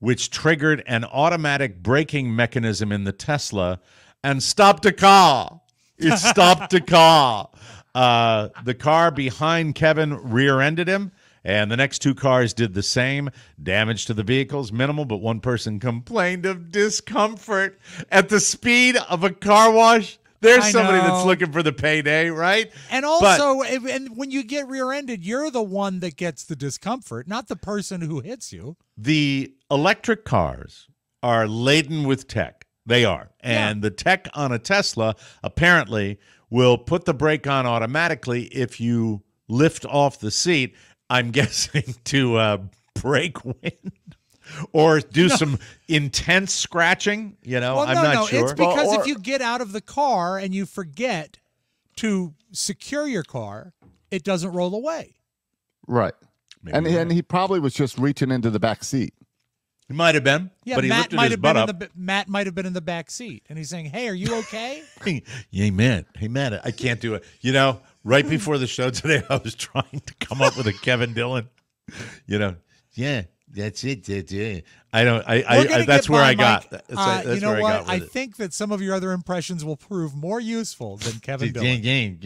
which triggered an automatic braking mechanism in the Tesla and stopped a car. It stopped a car. The car behind Kevin rear-ended him. And the next 2 cars did the same. Damage to the vehicles, minimal, but one person complained of discomfort at the speed of a car wash. There's somebody that's looking for the payday, right? And also, when you get rear-ended, you're the one that gets the discomfort, not the person who hits you. The electric cars are laden with tech. They are. And the tech on a Tesla apparently will put the brake on automatically if you lift off the seat. I'm guessing to break wind or do some intense scratching. I'm not sure. It's because if you get out of the car and you forget to secure your car, it doesn't roll away. Right. And he probably was just reaching into the back seat. He might have been, but he lifted his butt up. Matt might have been in the back seat, and he's saying, "Hey, are you okay?" Hey, Matt, I can't do it. Right before the show today, I was trying to come up with a Kevin Dillon. That's it. That's where I got. You know what? I think that some of your other impressions will prove more useful than Kevin Dillon.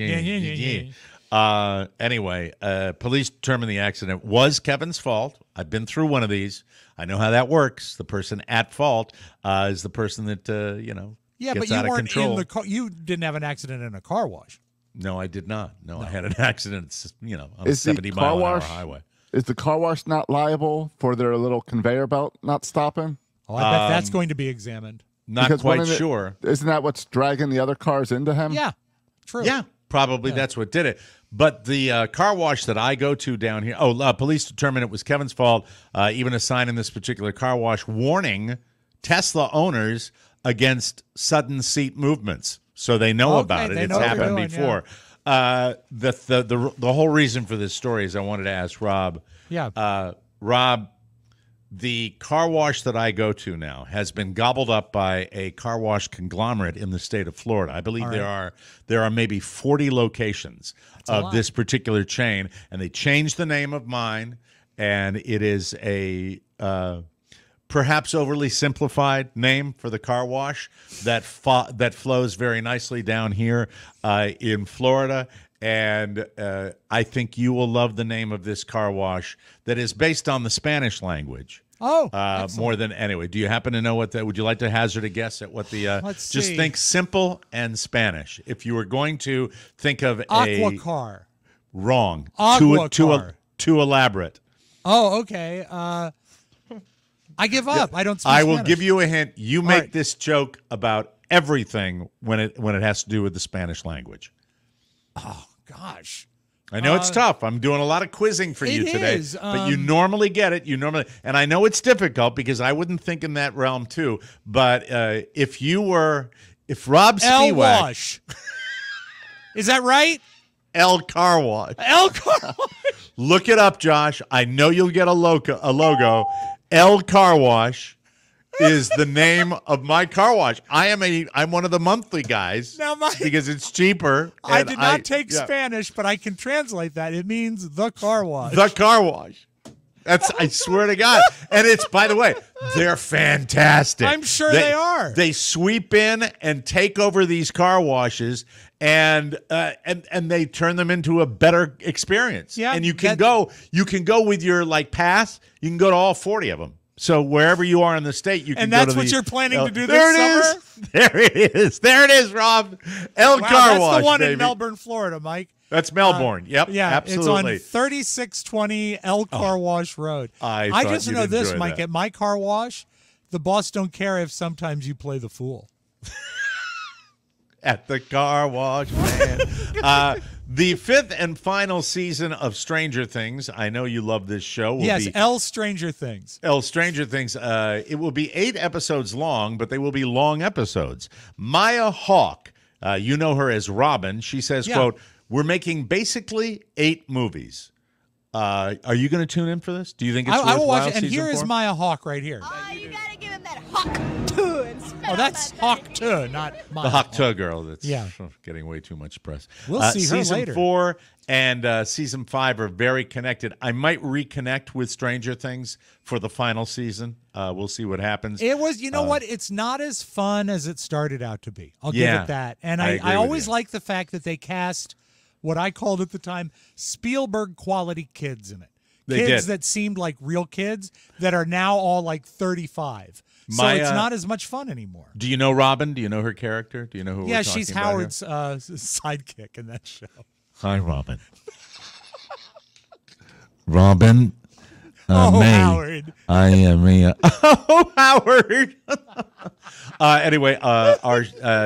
Anyway, police determined the accident was Kevin's fault. I've been through one of these. I know how that works. The person at fault is the person that Yeah, gets but out you of weren't control. in the car. You didn't have an accident in a car wash. No, I did not. No, I had an accident, on a 70-mile-an-hour highway. Is the car wash not liable for their little conveyor belt not stopping? Oh, I bet that's going to be examined. Not quite sure. Isn't that what's dragging the other cars into him? Yeah, true. Yeah, probably that's what did it. But the car wash that I go to down here, police determined it was Kevin's fault. Even a sign in this particular car wash warning Tesla owners against sudden seat movements. So they know about it. It's happened before. Yeah. The whole reason for this story is I wanted to ask Rob. Yeah. Rob, the car wash that I go to now has been gobbled up by a car wash conglomerate in the state of Florida. I believe there are maybe 40 locations of this particular chain, and they changed the name of mine, and it is a perhaps overly simplified name for the car wash that flows very nicely down here in Florida. And I think you will love the name of this car wash that is based on the Spanish language. Oh, more than anyway. Do you happen to know what that? Would you like to hazard a guess at what the? Let's just see. think simple and Spanish. If you were going to think of Aquacar. Wrong. Aquacar. Too elaborate. Oh, okay. I give up. I don't speak I will Spanish. give you a hint. You make this joke about everything when it has to do with the Spanish language. Oh gosh. I know it's tough. I'm doing a lot of quizzing for you today, but you normally get it. And I know it's difficult because I wouldn't think in that realm too. But if Rob Spiewak, Wash, is that right? El Car Wash. El Car Wash. Look it up, Josh. I know you'll get a logo. El Car Wash is the name of my car wash. I'm one of the monthly guys Now, because it's cheaper. I did not take Spanish, but I can translate that. It means the car wash. The car wash. I swear to God. And it's, by the way, they're fantastic. I'm sure they are. They sweep in and take over these car washes and they turn them into a better experience. Yeah, and you can go with your pass. You can go to all 40 of them. So wherever you are in the state, you can and go that's to what you're planning to do there this summer? There it is. There it is, Rob. Car that's Wash, the one baby. in Melbourne, Florida, Mike. That's Melbourne. Yep. Yeah, absolutely. It's on 3620 El Car Wash Road. I just know this, Mike. That. At my car wash, the boss don't care if sometimes you play the fool. At the car wash, man. The fifth and final season of Stranger Things. I know you love this show. Yes, El Stranger Things. El Stranger Things. It will be 8 episodes long, but they will be long episodes. Maya Hawke, you know her as Robin. She says, quote, "We're making basically 8 movies." Are you going to tune in for this? Do you think it's worthwhile? I will watch it. And season here is 4? Maya Hawke right here. Oh, you gotta give him that Hawk too. Oh, that's Hawk too, not Maya. The Hawk Tug girl. That's Yeah. getting way too much press. We'll see her season later. 4 and season 5 are very connected. I might reconnect with Stranger Things for the final season. We'll see what happens. It was, you know what? It's not as fun as it started out to be. I'll give Yeah, it that. And I agree I with always you. like the fact that they cast what I called at the time Spielberg quality kids in it. They Kids did. that seemed like real kids that are now all like 35. So Maya- it's not as much fun anymore. Do you know Robin? Do you know her character? Do you know who Yeah, we're talking she's about Howard's here? sidekick in that show. Hi, Robin. Robin. May. Howard. I am Mia. Oh, Howard. Anyway,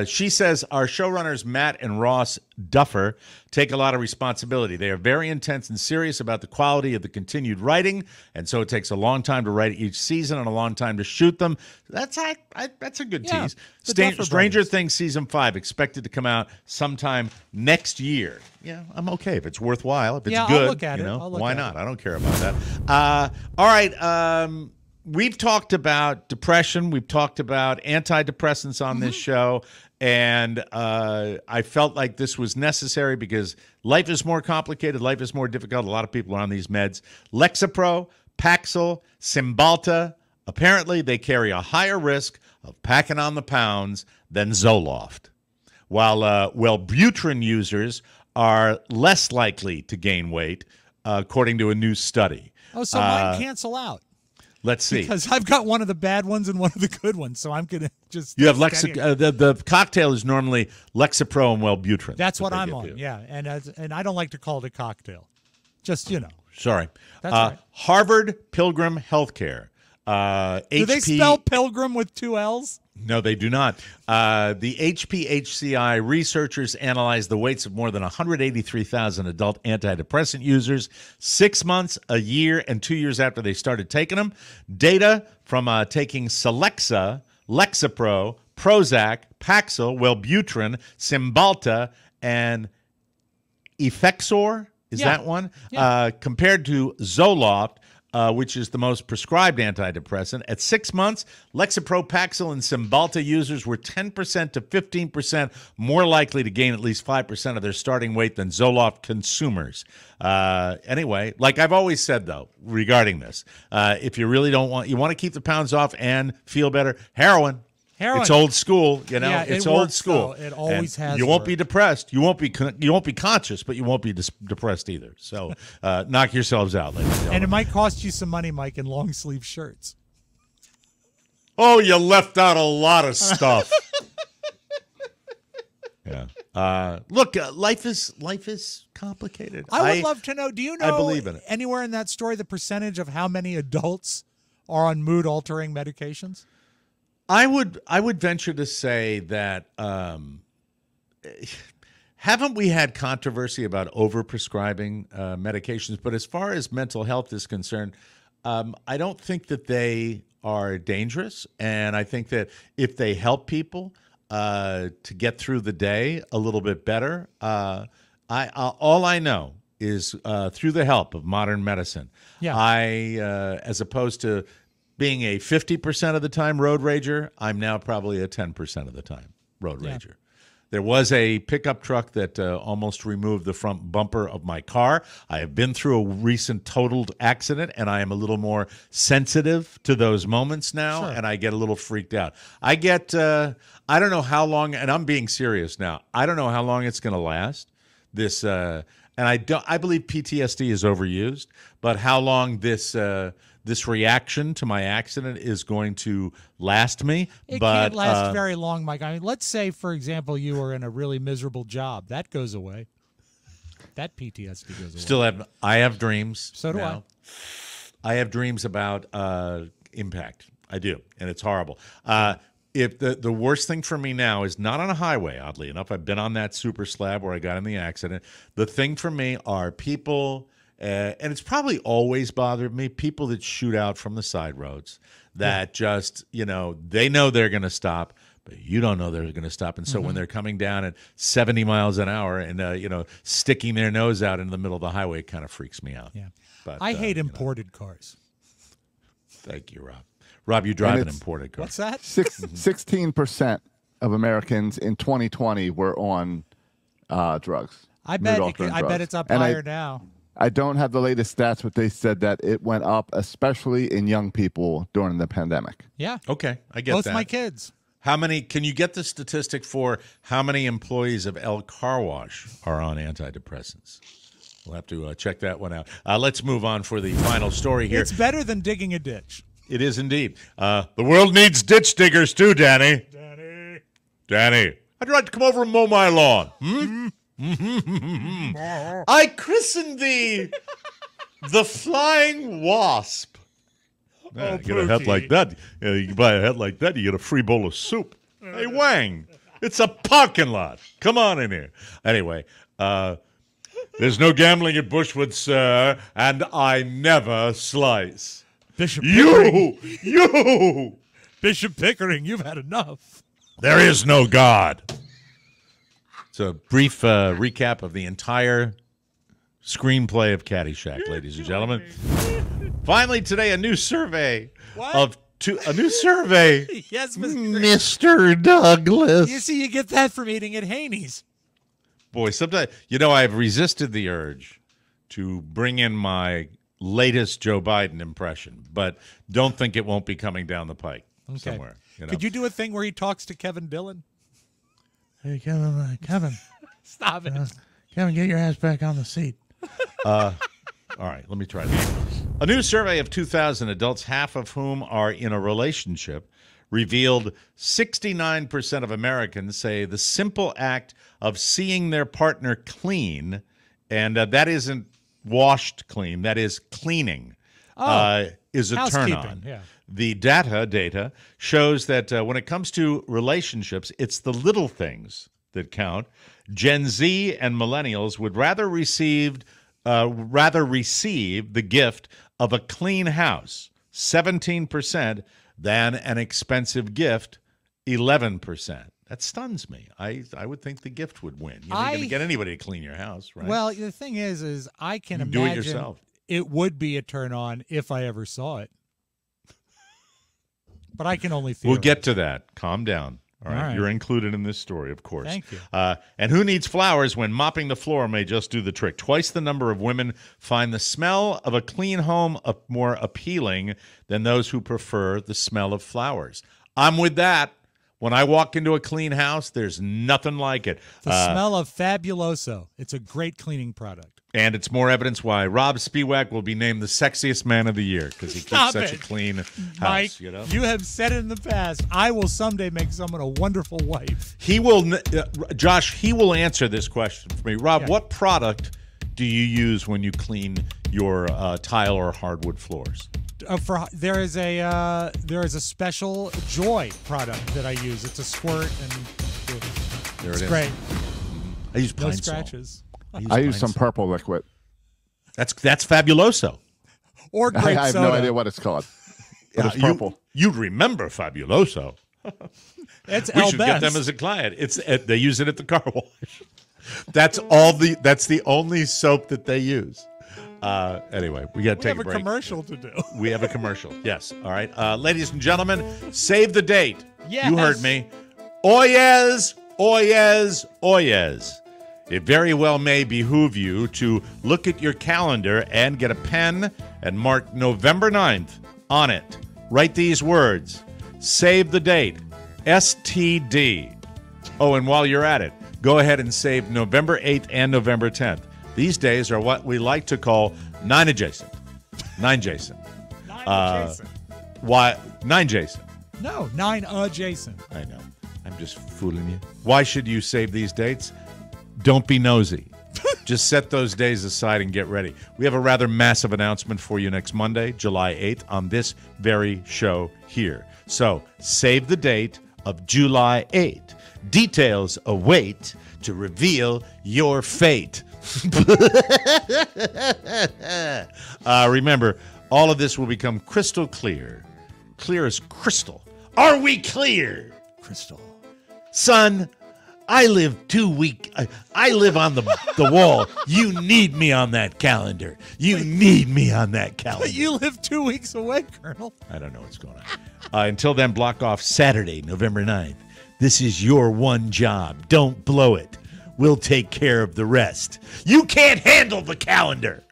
she says our showrunners Matt and Ross Duffer take a lot of responsibility. They are very intense and serious about the quality of the continued writing, and so it takes a long time to write each season and a long time to shoot them. That's a good Yeah, tease. the Duffer Stranger brothers. Things season 5 expected to come out sometime next year. Yeah, I'm okay if it's worthwhile. If it's Yeah, I'll good, look at it. I'll look why at not? it. I don't care about that. All right. We've talked about depression. We've talked about antidepressants on this show. And I felt like this was necessary because life is more complicated. Life is more difficult. A lot of people are on these meds. Lexapro, Paxil, Cymbalta. Apparently, they carry a higher risk of packing on the pounds than Zoloft. While Wellbutrin users are less likely to gain weight, according to a new study. Oh, so mine cancel out. Let's see. Because I've got one of the bad ones and one of the good ones, so I'm gonna just. You have steady it. the cocktail is normally Lexapro and Wellbutrin. That's what they I'm give on. you. Yeah, and I don't like to call it a cocktail. Just Sorry. That's all right. Harvard Pilgrim Healthcare. Do they spell Pilgrim with 2 L's? No, they do not. The HPHCI researchers analyzed the weights of more than 183,000 adult antidepressant users 6 months, a year, and 2 years after they started taking them. Data from taking Celexa, Lexapro, Prozac, Paxil, Wellbutrin, Cymbalta, and Effexor, is Yeah. that one? Yeah. Compared to Zoloft, which is the most prescribed antidepressant. At 6 months, Lexapro, Paxil, and Cymbalta users were 10% to 15% more likely to gain at least 5% of their starting weight than Zoloft consumers. Anyway, like I've always said, though, regarding this, if you really want to keep the pounds off and feel better, heroin. It's old school, Yeah, it's it old works, school. though. It always has You won't worked. be depressed. You won't be conscious, but you won't be depressed either. So knock yourselves out, ladies and gentlemen. And it might cost you some money, Mike, in long sleeve shirts. Oh, you left out a lot of stuff. Yeah. Look, life is complicated. I would love to know. Do you know I believe in it. anywhere in that story the percentage of how many adults are on mood altering medications? I would venture to say that haven't we had controversy about overprescribing medications? But as far as mental health is concerned, I don't think that they are dangerous, and I think that if they help people to get through the day a little bit better, all I know is through the help of modern medicine. Yeah. As opposed to being a 50% of the time road rager, I'm now probably a 10% of the time road rager. There was a pickup truck that almost removed the front bumper of my car. I have been through a recent totaled accident, and I am a little more sensitive to those moments now, and I get a little freaked out. I don't know how long, and I'm being serious now, I don't know how long it's going to last. This, and I believe PTSD is overused, but how long this reaction to my accident is going to last me. It can't last very long, Mike. I mean, let's say, for example, you were in a really miserable job. That goes away. That PTSD goes away. I have dreams. So do now. I have dreams about impact. I do, and it's horrible. If the worst thing for me now is not on a highway, oddly enough. I've been on that super slab where I got in the accident. The thing for me are people, and it's probably always bothered me, people that shoot out from the side roads that just, they know they're going to stop, but you don't know they're going to stop. And so when they're coming down at 70 miles an hour and, sticking their nose out into the middle of the highway, it kind of freaks me out. Yeah. But I hate imported cars. Thank you, Rob. Rob, you drive an imported car. What's that? 16% of Americans in 2020 were on drugs. I bet it's up higher now. I don't have the latest stats, but they said that it went up, especially in young people during the pandemic. Yeah. Okay, I get Both that. my kids. How many? Can you get the statistic for how many employees of CARWASH are on antidepressants? We'll have to check that one out. Let's move on for the final story here. It's better than digging a ditch. It is indeed. The world needs ditch diggers too, Danny. Danny, I'd like to come over and mow my lawn. I christened thee the Flying Wasp. You get a head like that. You buy a head like that, you get a free bowl of soup. Hey, Wang, it's a parking lot. Come on in here. Anyway, there's no gambling at Bushwood, sir, and I never slice. Bishop Pickering. You! Bishop Pickering, you've had enough. There is no God. It's a brief recap of the entire screenplay of Caddyshack, ladies and gentlemen. Finally, today, a new survey What? A new survey. Yes, Mr. Douglas. You see, you get that from eating at Haney's. Boy, sometimes, I've resisted the urge to bring in my latest Joe Biden impression, but don't think it won't be coming down the pike somewhere. Could you do a thing where he talks to Kevin Dillon? Hey, Kevin. Stop it. Kevin, get your ass back on the seat. All right, let me try this. A new survey of 2,000 adults, half of whom are in a relationship, revealed 69% of Americans say the simple act of seeing their partner clean, and that isn't washed clean, that is cleaning, is a turn on. Yeah. The data shows that when it comes to relationships, it's the little things that count. Gen Z and millennials would rather receive the gift of a clean house, 17%, than an expensive gift, 11%. That stuns me. I would think the gift would win. You're not going to get anybody to clean your house, right? Well, the thing is I can you imagine. do it yourself. it would be a turn on if I ever saw it. But I can only theorize. We'll get to that. Calm down. All right. All right. You're included in this story, of course. Thank you. And who needs flowers when mopping the floor may just do the trick? Twice the number of women find the smell of a clean home more appealing than those who prefer the smell of flowers. I'm with that. When I walk into a clean house, there's nothing like it. The smell of Fabuloso. It's a great cleaning product. And it's more evidence why Rob Spiewak will be named the sexiest man of the year because he keeps such a clean house. Mike, you know? you have said it in the past. I will someday make someone a wonderful wife. He will, Josh. He will answer this question for me. Rob, what product do you use when you clean your tile or hardwood floors? There is a special Joy product that I use. It's a squirt and There it's it is. great. I use No pine salt. scratches. I use some purple liquid. That's Fabuloso. Or grape I have soda. no idea what it's called. But it's purple. You'd remember Fabuloso. It's We El should get Best. them as a client. They use it at the car wash. That's the only soap that they use. Anyway, we got to take a break. We have a commercial to do. We have a commercial. Yes. All right. Ladies and gentlemen, save the date. Yes. You heard me. Oyez, oyez, oyez. It very well may behoove you to look at your calendar and get a pen and mark November 9th on it. Write these words. Save the date. STD. Oh, and while you're at it, go ahead and save November 8th and November 10th. These days are what we like to call nine-adjacent. Nine-adjacent. Nine-adjacent. Why? Nine-adjacent. No, 9-adjacent. I know. I'm just fooling you. Why should you save these dates? Don't be nosy. Just set those days aside and get ready. We have a rather massive announcement for you next Monday, July 8th, on this very show here. So save the date of July 8th. Details await to reveal your fate. Remember, all of this will become crystal clear. Clear as crystal. Are we clear? Crystal. Son, I live I live on the wall. You need me on that calendar. You need me on that calendar. But you live 2 weeks away, Colonel. I don't know what's going on. Until then, block off Saturday, November 9th. This is your one job. Don't blow it. We'll take care of the rest. You can't handle the calendar.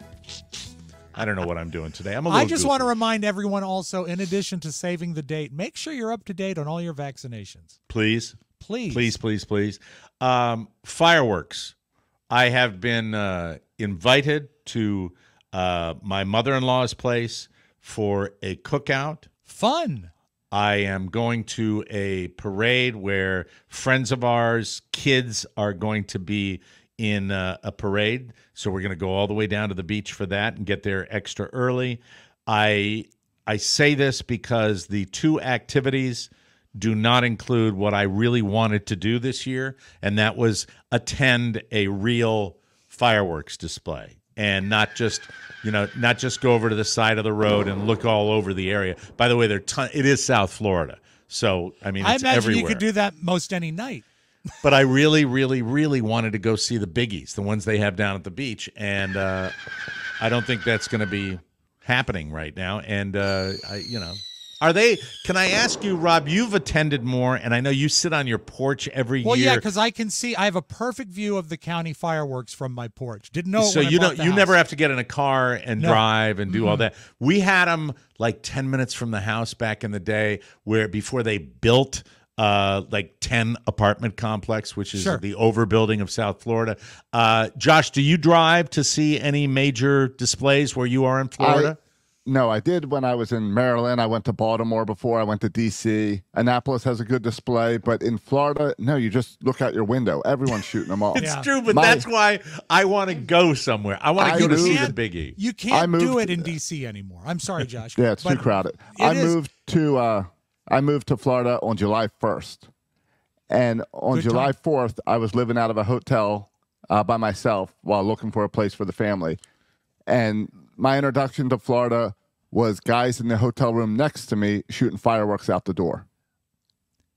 I don't know what I'm doing today. I just want to remind everyone also, in addition to saving the date, make sure you're up to date on all your vaccinations. Please. Please. Please, please, please. Fireworks. I have been invited to my mother-in-law's place for a cookout. Fun. I am going to a parade where friends of ours, kids, are going to be in a parade. So we're going to go all the way down to the beach for that and get there extra early. I say this because the two activities do not include what I really wanted to do this year, and that was attend a real fireworks display and not just go over to the side of the road and look all over the area. By the way, it is South Florida, so I mean, it's I imagine everywhere. you could do that most any night. But I really, really, really wanted to go see the biggies, the ones they have down at the beach, and I don't think that's going to be happening right now. And are they? Can I ask you, Rob? You've attended more, and I know you sit on your porch every year. Well, yeah, because I can see. I have a perfect view of the county fireworks from my porch. Didn't know. So you don't. You never have to get in a car and drive and do all that. We had them like 10 minutes from the house back in the day, where before they built like 10 apartment complex, which is the overbuilding of South Florida. Josh, do you drive to see any major displays where you are in Florida? No, I did when I was in Maryland. I went to Baltimore before. I went to D.C. Annapolis has a good display. But in Florida, no, you just look out your window. Everyone's shooting them off. It's true, but that's why I want to go somewhere. I want to go to see the biggie. You can't do it in D.C. anymore. I'm sorry, Josh. Yeah, it's too crowded. I moved to Florida on July 1st. And on July 4th, I was living out of a hotel by myself while looking for a place for the family. And my introduction to Florida was guys in the hotel room next to me shooting fireworks out the door.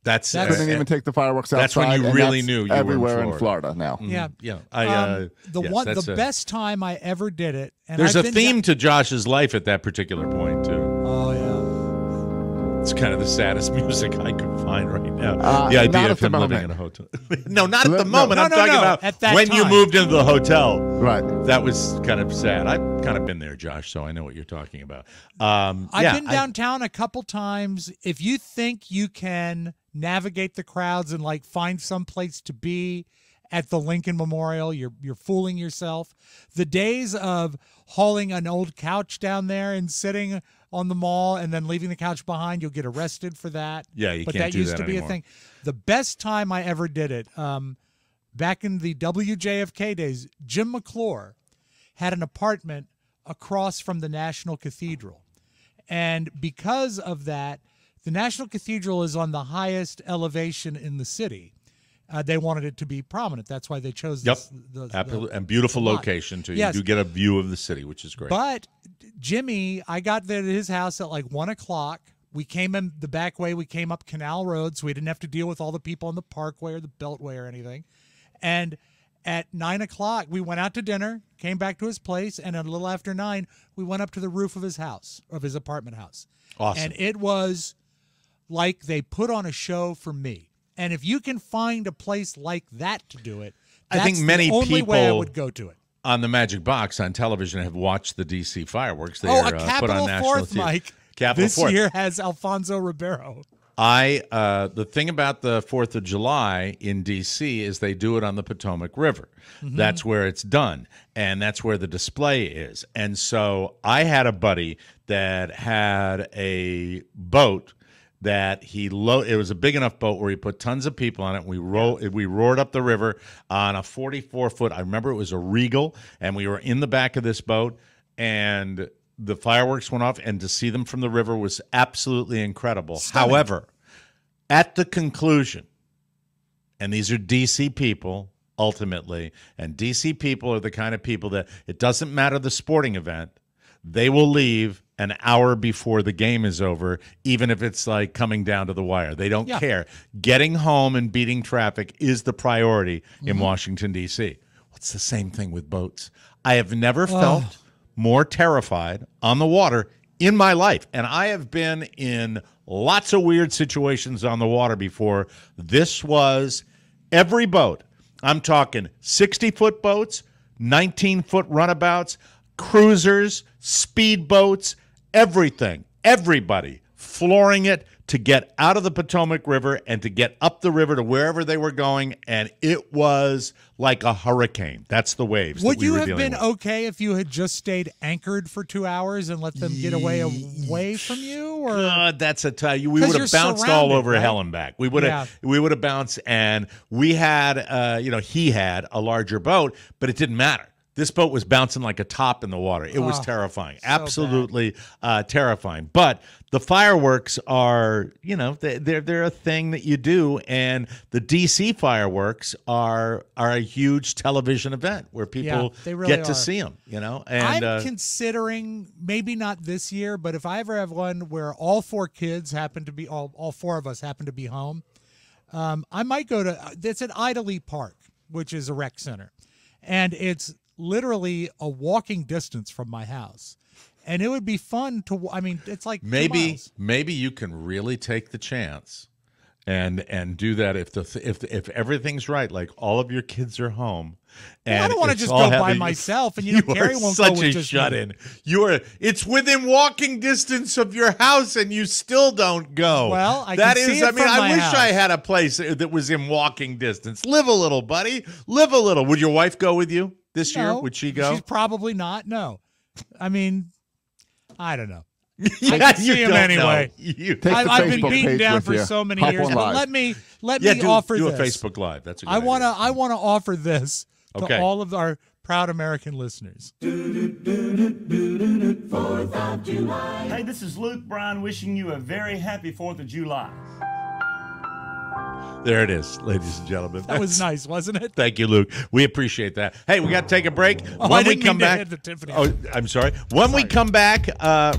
couldn't even take the fireworks outside. That's when you and really that's knew you everywhere were in Florida now. Yeah, yeah. The best time I ever did it. And there's I've a been theme to Josh's life at that particular point too. Oh yeah. It's kind of the saddest music I could find right now. The idea of him living in a hotel. No, not at the moment. I'm talking about at that when you time. moved into the hotel. Right. That was kind of sad. I've kind of been there, Josh, so I know what you're talking about. I've been downtown a couple times. If you think you can navigate the crowds and like find some place to be at the Lincoln Memorial, you're fooling yourself. The days of hauling an old couch down there and sitting on the mall and then leaving the couch behind, you'll get arrested for that. Yeah, you but can't that do used that to be anymore. a thing. The best time I ever did it, back in the WJFK days, Jim McClure had an apartment across from the National Cathedral. And because of that, the National Cathedral is on the highest elevation in the city. They wanted it to be prominent. That's why they chose this. Absolutely. And beautiful location, too. Yes. You do get a view of the city, which is great. But Jimmy, I got there to his house at like 1 o'clock. We came in the back way. We came up Canal Road, so we didn't have to deal with all the people on the Parkway or the Beltway or anything. And at 9 o'clock, we went out to dinner, came back to his place, and at a little after 9, we went up to the roof of his house, of his apartment house. Awesome. And it was like they put on a show for me. And if you can find a place like that to do it, I think many the only people way I would go to it. On the Magic Box on television have watched the D.C. fireworks. They a are put Capital on national Fourth, TV. Mike. Capital this Fourth. year has Alfonso Ribeiro. The thing about the 4th of July in D.C. is they do it on the Potomac River. Mm-hmm. That's where it's done, and that's where the display is. And so I had a buddy that had a boat that it was a big enough boat where he put tons of people on it. We roared up the river on a 44-foot. I remember it was a Regal, and we were in the back of this boat, and the fireworks went off, and to see them from the river was absolutely incredible. Stunning. However, at the conclusion, and these are D.C. people ultimately, and D.C. people are the kind of people that it doesn't matter the sporting event, they will leave an hour before the game is over, even if it's like coming down to the wire. They don't care. Getting home and beating traffic is the priority in Washington, D.C. Well, it's the same thing with boats. I have never felt more terrified on the water in my life. And I have been in lots of weird situations on the water before. This was every boat. I'm talking 60-foot boats, 19-foot runabouts, cruisers, speedboats, everything, everybody flooring it to get out of the Potomac River and to get up the river to wherever they were going, and it was like a hurricane. That's the waves. Would you have dealing been with. Okay if you had just stayed anchored for 2 hours and let them get away from you? Or that's a tie. We would have bounced all over hell and back. We would have bounced, and we had, he had a larger boat, but it didn't matter. This boat was bouncing like a top in the water. It was terrifying, absolutely terrifying. But the fireworks are, they're a thing that you do, and the DC fireworks are a huge television event where people get to see them. And I'm considering maybe not this year, but if I ever have one where all 4 kids happen to be all 4 of us happen to be home, I might go to. It's at Idley Park, which is a rec center, and it's literally a walking distance from my house, and it would be fun to. I mean, it's like 2 miles. Maybe you can really take the chance and do that if everything's right, like all of your kids are home. And I don't want to just go by myself, and Carrie won't go with just shut-in. It's within walking distance of your house, and you still don't go. Well, I wish I had a place that was in walking distance. Live a little, buddy. Live a little. Would your wife go with you this year? Would she go? She's probably not. No, I mean, I don't know. Yeah, I can see him anyway. I've been beaten down for so many years. But let me offer do this. a Facebook Live. That's a good I want to offer this to all of our proud American listeners. 4th of July. Hey, this is Luke Bryan wishing you a very happy 4th of July. There it is, ladies and gentlemen. That was nice, wasn't it? Thank you, Luke. We appreciate that. Hey, we got to take a break. I didn't mean to hit the Tiffany. I'm sorry. When we come back,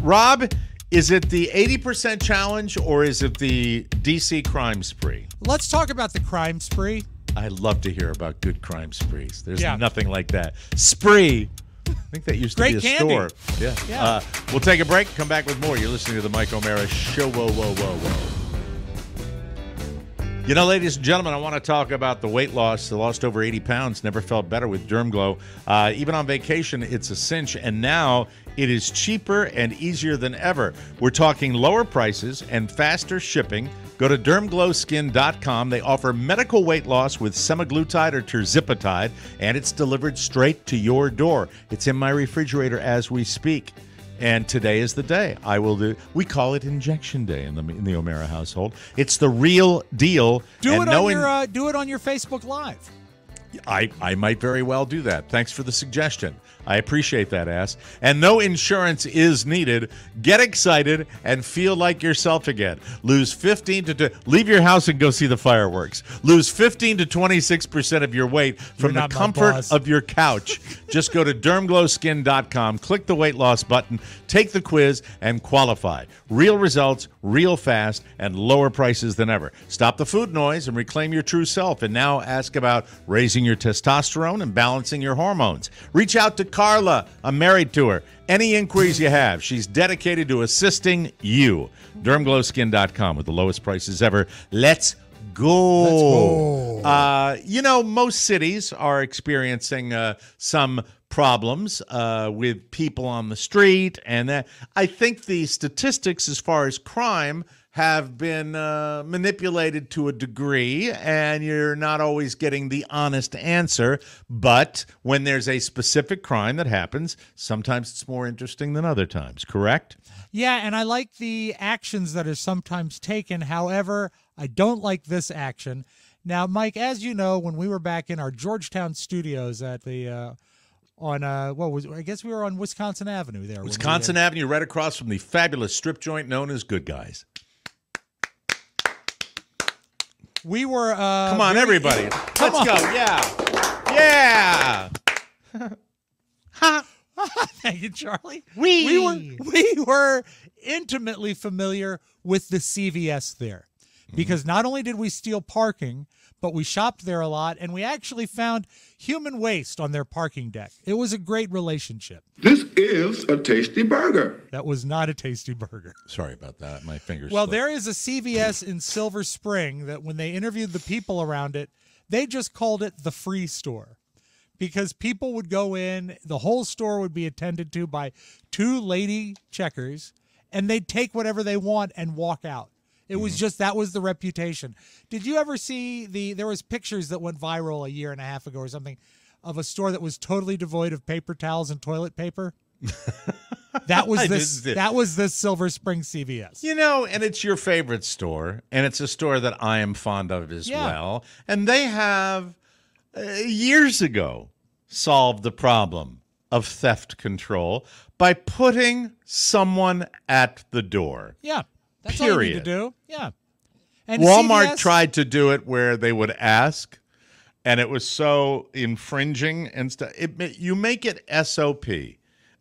Rob Is it the 80% challenge or is it the DC crime spree? Let's talk about the crime spree. I love to hear about good crime sprees. There's Yeah. nothing like that. Spree. I think that used to Great be a candy. store. Yeah. Yeah. We'll take a break. Come back with more. You're listening to the Mike O'Mara Show. Whoa, whoa, whoa, whoa. You know, ladies and gentlemen, I want to talk about the weight loss. I lost over 80 pounds. Never felt better with DermGlow. Even on vacation, it's a cinch. And now it is cheaper and easier than ever. We're talking lower prices and faster shipping. Go to dermglowskin.com. They offer medical weight loss with semaglutide or tirzepatide, and it's delivered straight to your door. It's in my refrigerator as we speak. And today is the day. We call it Injection Day in the O'Mara household. It's the real deal. Do and it on your Facebook Live. I might very well do that. Thanks for the suggestion. I appreciate that, ass. And no insurance is needed. Get excited and feel like yourself again. Leave your house and go see the fireworks. Lose 15 to 26% of your weight from the comfort of your couch. Just go to dermglowskin.com, click the weight loss button, take the quiz, and qualify. Real results, real fast, and lower prices than ever. Stop the food noise and reclaim your true self. And now ask about raising your testosterone and balancing your hormones. Reach out to Carla. I'm married to her. Any inquiries you have, she's dedicated to assisting you. Dermglowskin.com with the lowest prices ever. Let's go. Most cities are experiencing some problems with people on the street, and I think the statistics as far as crime have been manipulated to a degree, and you're not always getting the honest answer. But when there's a specific crime that happens, sometimes it's more interesting than other times, correct? Yeah, and I like the actions that are sometimes taken. However, I don't like this action. Now, Mike, as you know, when we were back in our Georgetown studios at the I guess we were on Wisconsin Avenue there. Wisconsin Avenue, right across from the fabulous strip joint known as Good Guys. We were come on, everybody. Let's go. Yeah. Thank you, Charlie. We were intimately familiar with the CVS there, because not only did we steal parking, but we shopped there a lot, and we actually found human waste on their parking deck. It was a great relationship. This is a tasty burger. That was not a tasty burger. Sorry about that. My fingers Well, slipped. there is a CVS in Silver Spring that when they interviewed the people around it, they just called it the free store, because people would go in, the whole store would be attended to by two lady checkers, and they'd take whatever they want and walk out. It was just, that was the reputation. Did you ever see there was pictures that went viral a year and a half ago or something of a store that was totally devoid of paper towels and toilet paper? That was this Silver Spring CVS. And it's your favorite store, and it's a store that I am fond of as well. And they have, years ago, solved the problem of theft control by putting someone at the door. Yeah. That's all you need to do. Yeah. And Walmart CVS tried to do it where they would ask, and it was so infringing and stuff. You make it SOP.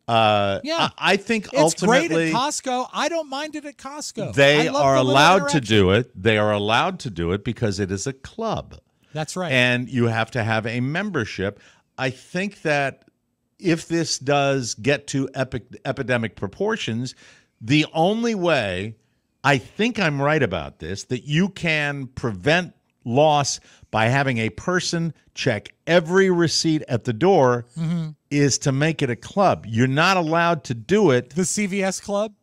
I think it's ultimately great at Costco. I don't mind it at Costco. They are allowed to do it. They are allowed to do it because it is a club. That's right. And you have to have a membership. I think that if this does get to epidemic proportions, the only way, I think I'm right about this, that you can prevent loss by having a person check every receipt at the door is to make it a club. You're not allowed to do it. The CVS club?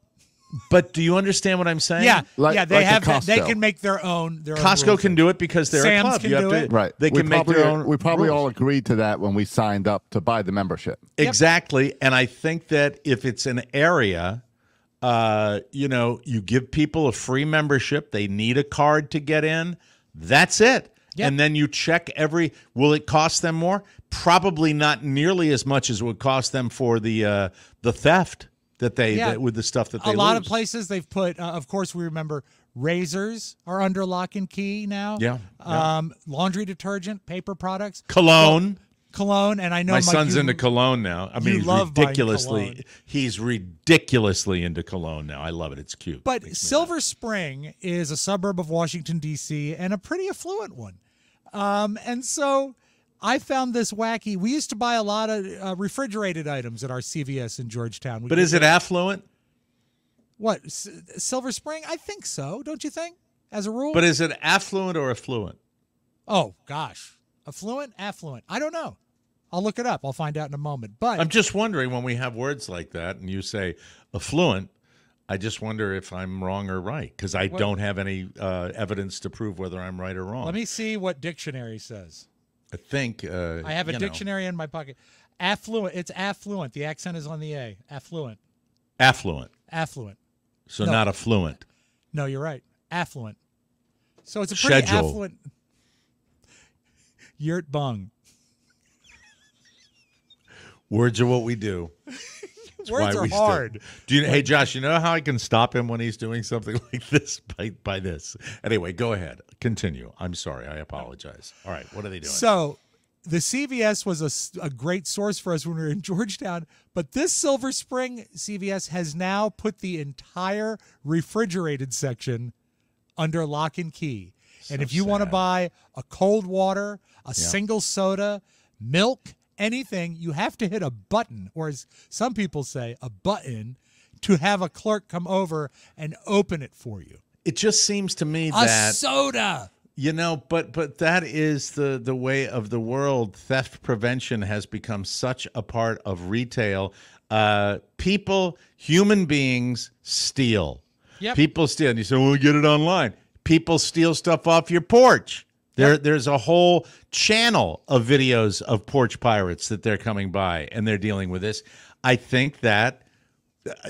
But do you understand what I'm saying? Yeah, they have that. They can make their own. Costco can do it because they're Sam's a club. Can you have do to, it. Right. They can make their own. We probably rules. all agreed to that when we signed up to buy the membership. Exactly. And I think that if it's an area, you give people a free membership. They need a card to get in. That's it. Yep. And then you check will it cost them more? Probably not nearly as much as it would cost them for the theft with the stuff that they lose. A lot of lose. places they've put, of course, we remember razors are under lock and key now. Yeah. Laundry detergent, paper products. Cologne. cologne, and I know my Mike, son's into cologne now. I mean, you love buying cologne. he's ridiculously into cologne now. I love it. It's cute. But Silver Spring is a suburb of Washington, D.C., and a pretty affluent one. And so I found this wacky. We used to buy a lot of refrigerated items at our CVS in Georgetown. But is it affluent? What, Silver Spring? I think so. Don't you think, as a rule? But is it affluent or affluent? Oh, gosh. Affluent, affluent. I don't know. I'll look it up. I'll find out in a moment. But I'm just wondering, when we have words like that and you say affluent, I just wonder if I'm wrong or right, because I don't have any evidence to prove whether I'm right or wrong. Let me see what dictionary says. I think I have a dictionary in my pocket. Affluent. It's affluent. The accent is on the A. Affluent. Affluent. Affluent. So not affluent. No, you're right. Affluent. So it's a pretty affluent. Yurt Boung. Words are what we do. Words are hard. Hey, Josh, you know how I can stop him when he's doing something like this? By this. Anyway, go ahead. Continue. I'm sorry. I apologize. All right. What are they doing? So the CVS was a great source for us when we were in Georgetown, but this Silver Spring CVS has now put the entire refrigerated section under lock and key. And if you want to buy a cold water, a single soda, milk, anything, you have to hit a button, or as some people say, a button, to have a clerk come over and open it for you. It just seems to me that a soda. You know, but that is the way of the world. Theft prevention has become such a part of retail. People, human beings, steal. Yep. People steal. And you say, well, get it online. People steal stuff off your porch. There's a whole channel of videos of porch pirates that they're coming by, and they're dealing with this. I think that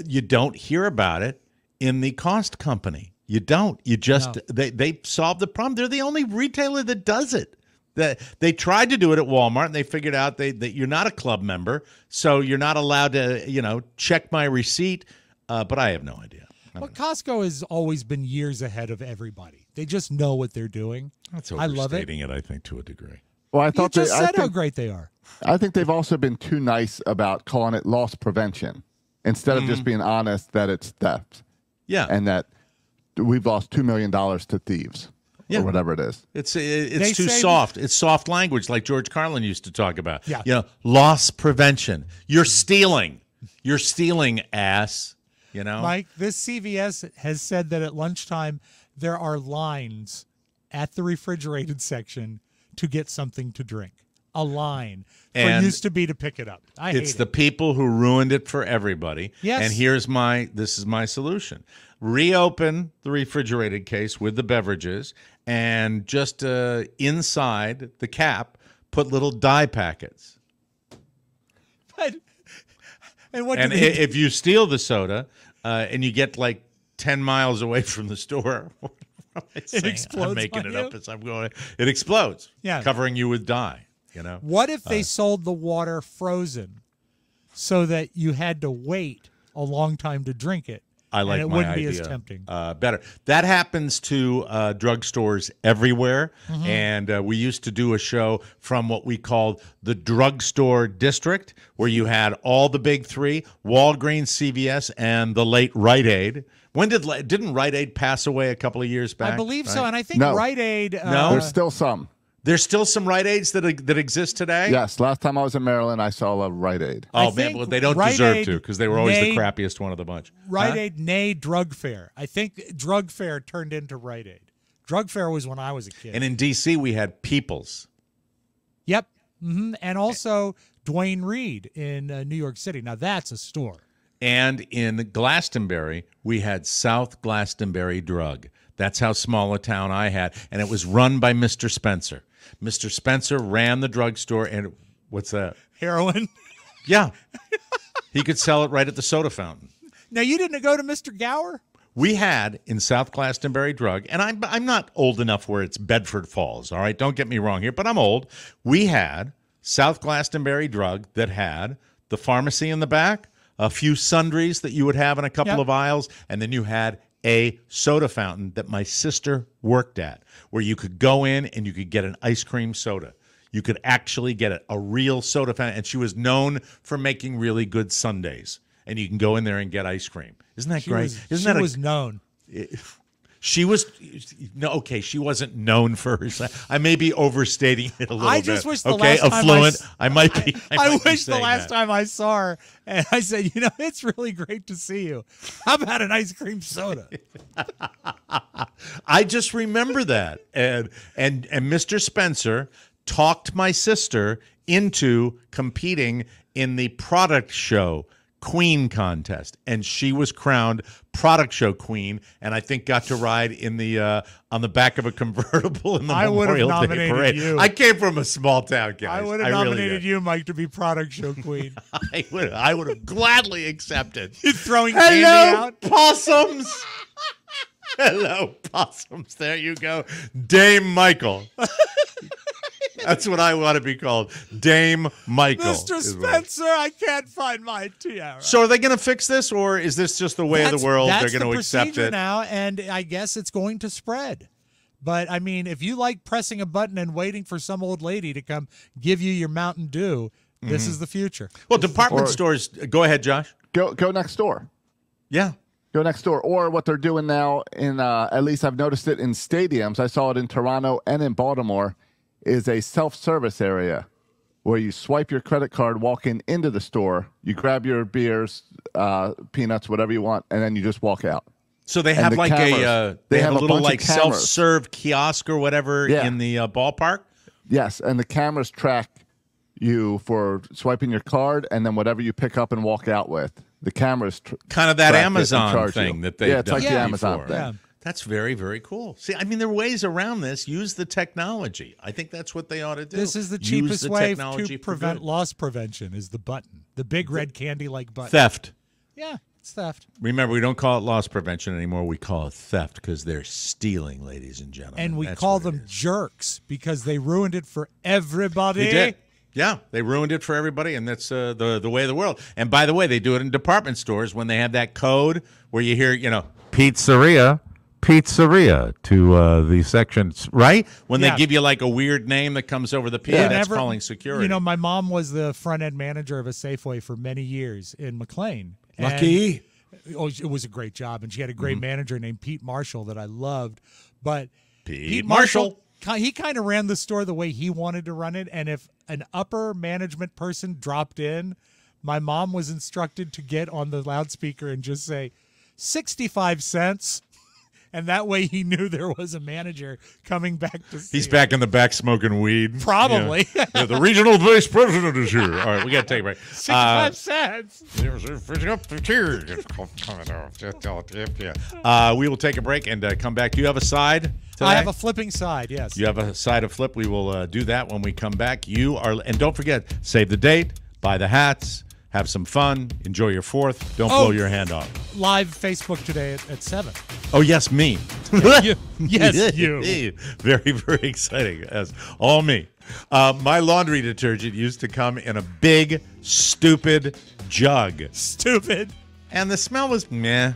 you don't hear about it in the cost company. You don't. You just they solve the problem. They're the only retailer that does it. They tried to do it at Walmart, and they figured out that you're not a club member, so you're not allowed to check my receipt. But I have no idea. Well, Costco has always been years ahead of everybody. They just know what they're doing. That's I love it. overstating it, I think, to a degree. Well, I thought you just said how great they are. I think they've also been too nice about calling it loss prevention instead of just being honest that it's theft. Yeah. And that we've lost $2 million to thieves or whatever it is. It's too soft. It's soft language like George Carlin used to talk about. Yeah. Loss prevention. You're stealing. You're stealing, ass. Mike, this CVS has said that at lunchtime there are lines at the refrigerated section to get something to drink. A line. And used to be to pick it up. It's the people who ruined it for everybody. Yes. And this is my solution. Reopen the refrigerated case with the beverages, and just inside the cap, put little dye packets. And if you steal the soda and you get like 10 miles away from the store, it explodes. I'm making it up as I'm going. It explodes. Yeah. Covering you with dye. What if they sold the water frozen so that you had to wait a long time to drink it? I like and it my wouldn't idea. be as tempting. Better. That happens to drugstores everywhere. Mhm. And we used to do a show from what we called the drugstore district, where you had all the big three, Walgreens, CVS, and the late Rite Aid. Didn't Rite Aid pass away a couple of years back? I believe so, right? and I think Rite Aid. No, there's still some. There's still some Rite Aids that exist today? Yes. Last time I was in Maryland, I saw a Rite Aid. Oh, man. Well, they don't deserve to, because they were always the crappiest one of the bunch. Rite Aid, nay, Drug Fair. I think Drug Fair turned into Rite Aid. Drug Fair was when I was a kid. And in D.C., we had People's. Yep. Mm-hmm. And also Duane Reade in New York City. Now, that's a store. And in Glastonbury, we had South Glastonbury Drug. That's how small a town I had. And it was run by Mr. Spencer. Mr. Spencer ran the drugstore, and what's that? Heroin. Yeah. He could sell it right at the soda fountain. Now, you didn't go to Mr. Gower? We had in South Glastonbury Drug, and I'm not old enough where it's Bedford Falls, all right? Don't get me wrong here, but I'm old. We had South Glastonbury Drug that had the pharmacy in the back, a few sundries that you would have in a couple of aisles, and then you had a soda fountain that my sister worked at, where you could go in and you could get an ice cream soda. you could actually get it, a real soda fountain. And she was known for making really good sundaes. And you can go in there and get ice cream. Isn't that great? She was known. She was okay. She wasn't known for herself. I may be overstating it a little bit. I just wish the last time affluent. I might be. I wish the last time I saw her, and I said, it's really great to see you. How about an ice cream soda? I just remember that, and Mr. Spencer talked my sister into competing in the product show Queen contest, and she was crowned product show queen, and I think got to ride in the on the back of a convertible in the Memorial Day parade. You. I came from a small town, guys. I would have nominated you, Mike, to be product show queen. I would have gladly accepted. You're throwing candy out, possums. Hello, possums. There you go, Dame Michael. That's what I want to be called, Dame Michael. Mr. Spencer, I can't find my tiara. So are they going to fix this, or is this just the way of the world? They're going to accept it now, and I guess it's going to spread. But, I mean, if you like pressing a button and waiting for some old lady to come give you your Mountain Dew, this is the future. Well, department stores, go ahead, Josh. Go next door. Yeah. Go next door. Or what they're doing now, at least I've noticed it in stadiums. I saw it in Toronto and in Baltimore, is a self-service area where you swipe your credit card walking into the store, you grab your beers, peanuts, whatever you want, and then you just walk out. So they have a little like self-serve kiosk or whatever in the ballpark? Yes, and the cameras track you for swiping your card and then whatever you pick up and walk out with. The cameras kind of that Amazon thing that they've done. Yeah, it's like the Amazon thing. Yeah. That's very, very cool. See, I mean, there are ways around this. Use the technology. I think that's what they ought to do. This is the cheapest way to prevent loss prevention is the button. The big red candy-like button. Theft. Yeah, it's theft. Remember, we don't call it loss prevention anymore. We call it theft because they're stealing, ladies and gentlemen. And we call them jerks because they ruined it for everybody. They did. Yeah, they ruined it for everybody, and that's the way of the world. And by the way, they do it in department stores when they have that code where you hear, pizzeria to the sections, right? When they give you like a weird name that comes over the P, that's calling security. My mom was the front-end manager of a Safeway for many years in McLean. Lucky. It was a great job, and she had a great manager named Pete Marshall that I loved. But Pete Marshall, he kind of ran the store the way he wanted to run it, and if an upper management person dropped in, my mom was instructed to get on the loudspeaker and just say, 65 cents. And that way he knew there was a manager coming back to see He's back in the back smoking weed. Probably. Yeah, the regional vice president is here. All right, we got to take a break. 65 cents. We will take a break and come back. Do you have a side today? I have a flipping side, yes. You have a side of flip. We will do that when we come back. And don't forget, save the date, buy the hats, have some fun, enjoy your 4th. Don't blow your hand off. Live Facebook today at 7. Oh, yes, me. Yes, you. Very, very exciting. Yes, all me. My laundry detergent used to come in a big, stupid jug. Stupid. And the smell was medicinal.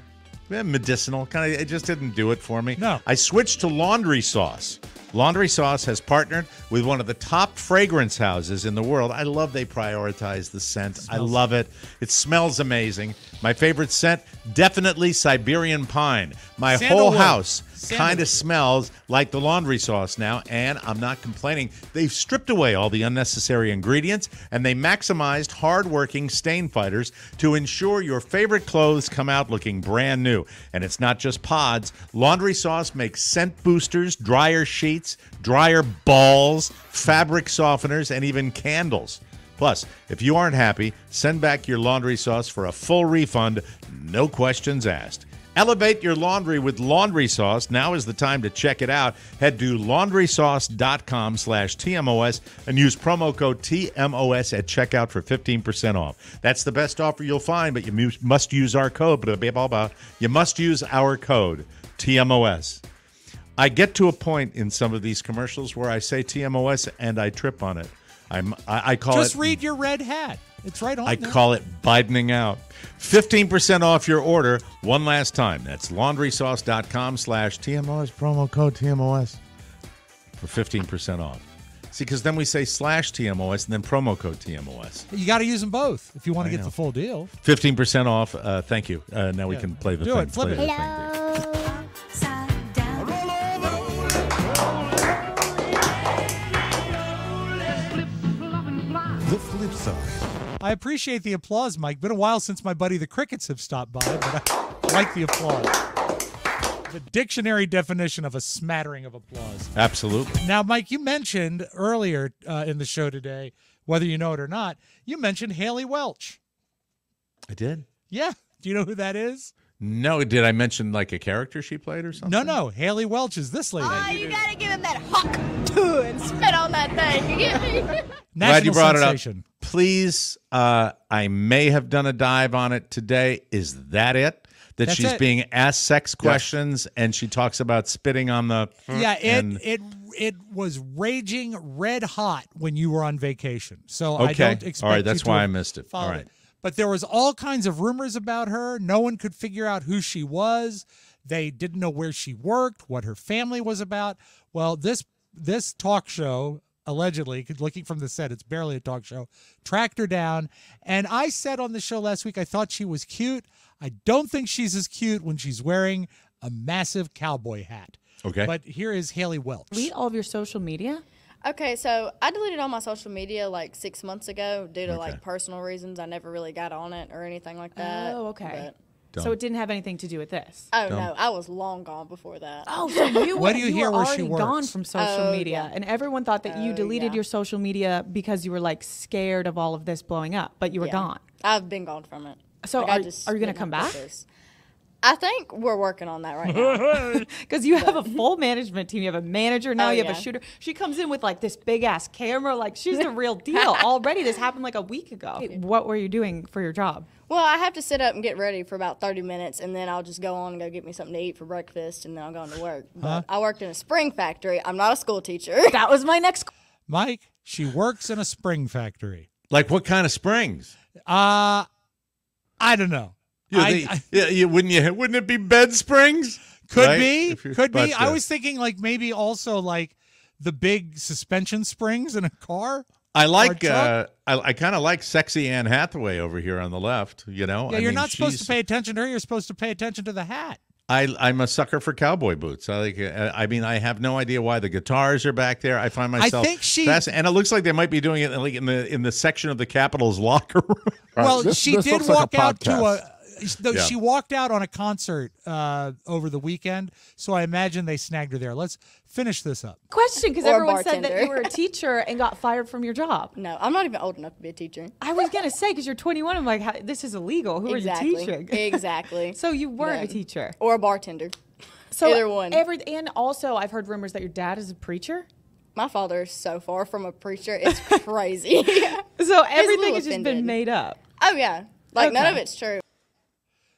It just didn't do it for me. No. I switched to laundry sauce. Laundry Sauce has partnered with one of the top fragrance houses in the world. I love they prioritize the scent. I love it. It smells amazing. My favorite scent, definitely Siberian pine. My whole house kind of smells like the Laundry Sauce now, and I'm not complaining. They've stripped away all the unnecessary ingredients, and they maximized hardworking stain fighters to ensure your favorite clothes come out looking brand new. And it's not just pods. Laundry Sauce makes scent boosters, dryer sheets, dryer balls, fabric softeners, and even candles. Plus, if you aren't happy, send back your Laundry Sauce for a full refund, no questions asked. Elevate your laundry with Laundry Sauce. Now is the time to check it out. Head to laundrysauce.com/TMOS and use promo code TMOS at checkout for 15% off. That's the best offer you'll find, but you must use our code. You must use our code, TMOS. I get to a point in some of these commercials where I say TMOS and I trip on it. I call Just read your red hat. It's right on there. I call it Bidening out. 15% off your order one last time. That's laundrysauce.com/TMOS, promo code TMOS for 15% off. See, because then we say /TMOS and then promo code TMOS. You got to use them both if you want to get know. the full deal. 15% off. Thank you. Now we can play the Do thing. it. Flip Play it. the thing. The flip side. I appreciate the applause, Mike. Been a while since my buddy the Crickets have stopped by, but I like the applause. The dictionary definition of a smattering of applause. Absolutely. Now, Mike, you mentioned earlier in the show today, whether you know it or not, you mentioned Haley Welch. I did? Yeah. Do you know who that is? No, did I mention like a character she played or something? No. Haley Welch is this lady. Oh, you gotta give him that hawk to and spit on that thing. You get me? Glad you brought sensation. it up. Please, I may have done a dive on it today. Is that it? That That's she's it. being asked sex questions and she talks about spitting on the... Yeah, and- it was raging red hot when you were on vacation. So I Okay. don't expect All right, that's you to why I have missed it. All followed right. it. But there was all kinds of rumors about her. No one could figure out who she was. They didn't know where she worked, what her family was about. Well, this talk show, allegedly, looking from the set, it's barely a talk show, tracked her down. And I said on the show last week I thought she was cute. I don't think she's as cute when she's wearing a massive cowboy hat. Okay. But here is Haley Welch. Delete all of your social media? Okay, so I deleted all my social media like 6 months ago due to Okay. like personal reasons. I never really got on it or anything like that. Oh, okay. but- So it didn't have anything to do with this? Oh, no, I was long gone before that. Oh, so you What do you hear were where she already gone works? from social Oh, media, yeah. and everyone thought that you deleted your social media because you were like scared of all of this blowing up, but you were Yeah. gone. I've been gone from it. So Like, I are just you going to didn't come have back? pictures. I think we're working on that right now. Because you have a full management team. You have a manager now. Oh, you have yeah. a shooter. She comes in with like this big ass camera. Like she's the real deal. Already, this happened like a week ago. What were you doing for your job? Well, I have to sit up and get ready for about 30 minutes, and then I'll just go on and go get me something to eat for breakfast, and then I'll go into work. But I worked in a spring factory. I'm not a school teacher. That was my next. Mike, she works in a spring factory. Like what kind of springs? I don't know. Wouldn't it be bed springs? Could Right? be. If you're- Could be. but, I was thinking like maybe also like the big suspension springs in a car. I like. or a truck. I kind of like sexy Anne Hathaway over here on the left. You know. Yeah, I you're mean, not supposed to she's- pay attention to her. You're supposed to pay attention to the hat. I'm a sucker for cowboy boots. I like. I mean, I have no idea why the guitars are back there. I find myself. think she- and it looks like they might be doing it like in the section of the Capitol's locker room. Well, she did walk out to a. Yeah. She walked out on a concert over the weekend, so I imagine they snagged her there. Let's finish this up. Question, because Or a everyone said that bartender. you were a teacher and got fired from your job. No, I'm not even old enough to be a teacher. I was gonna say because you're 21. I'm like, this is illegal. Who Exactly. are you teaching? Exactly. So you weren't a No. teacher. Or a bartender. So Either one. And also, I've heard rumors that your dad is a preacher. My father is so far from a preacher. It's crazy. So a everything little has just offended. been made up. Oh, yeah. Like, none Okay. of it's true.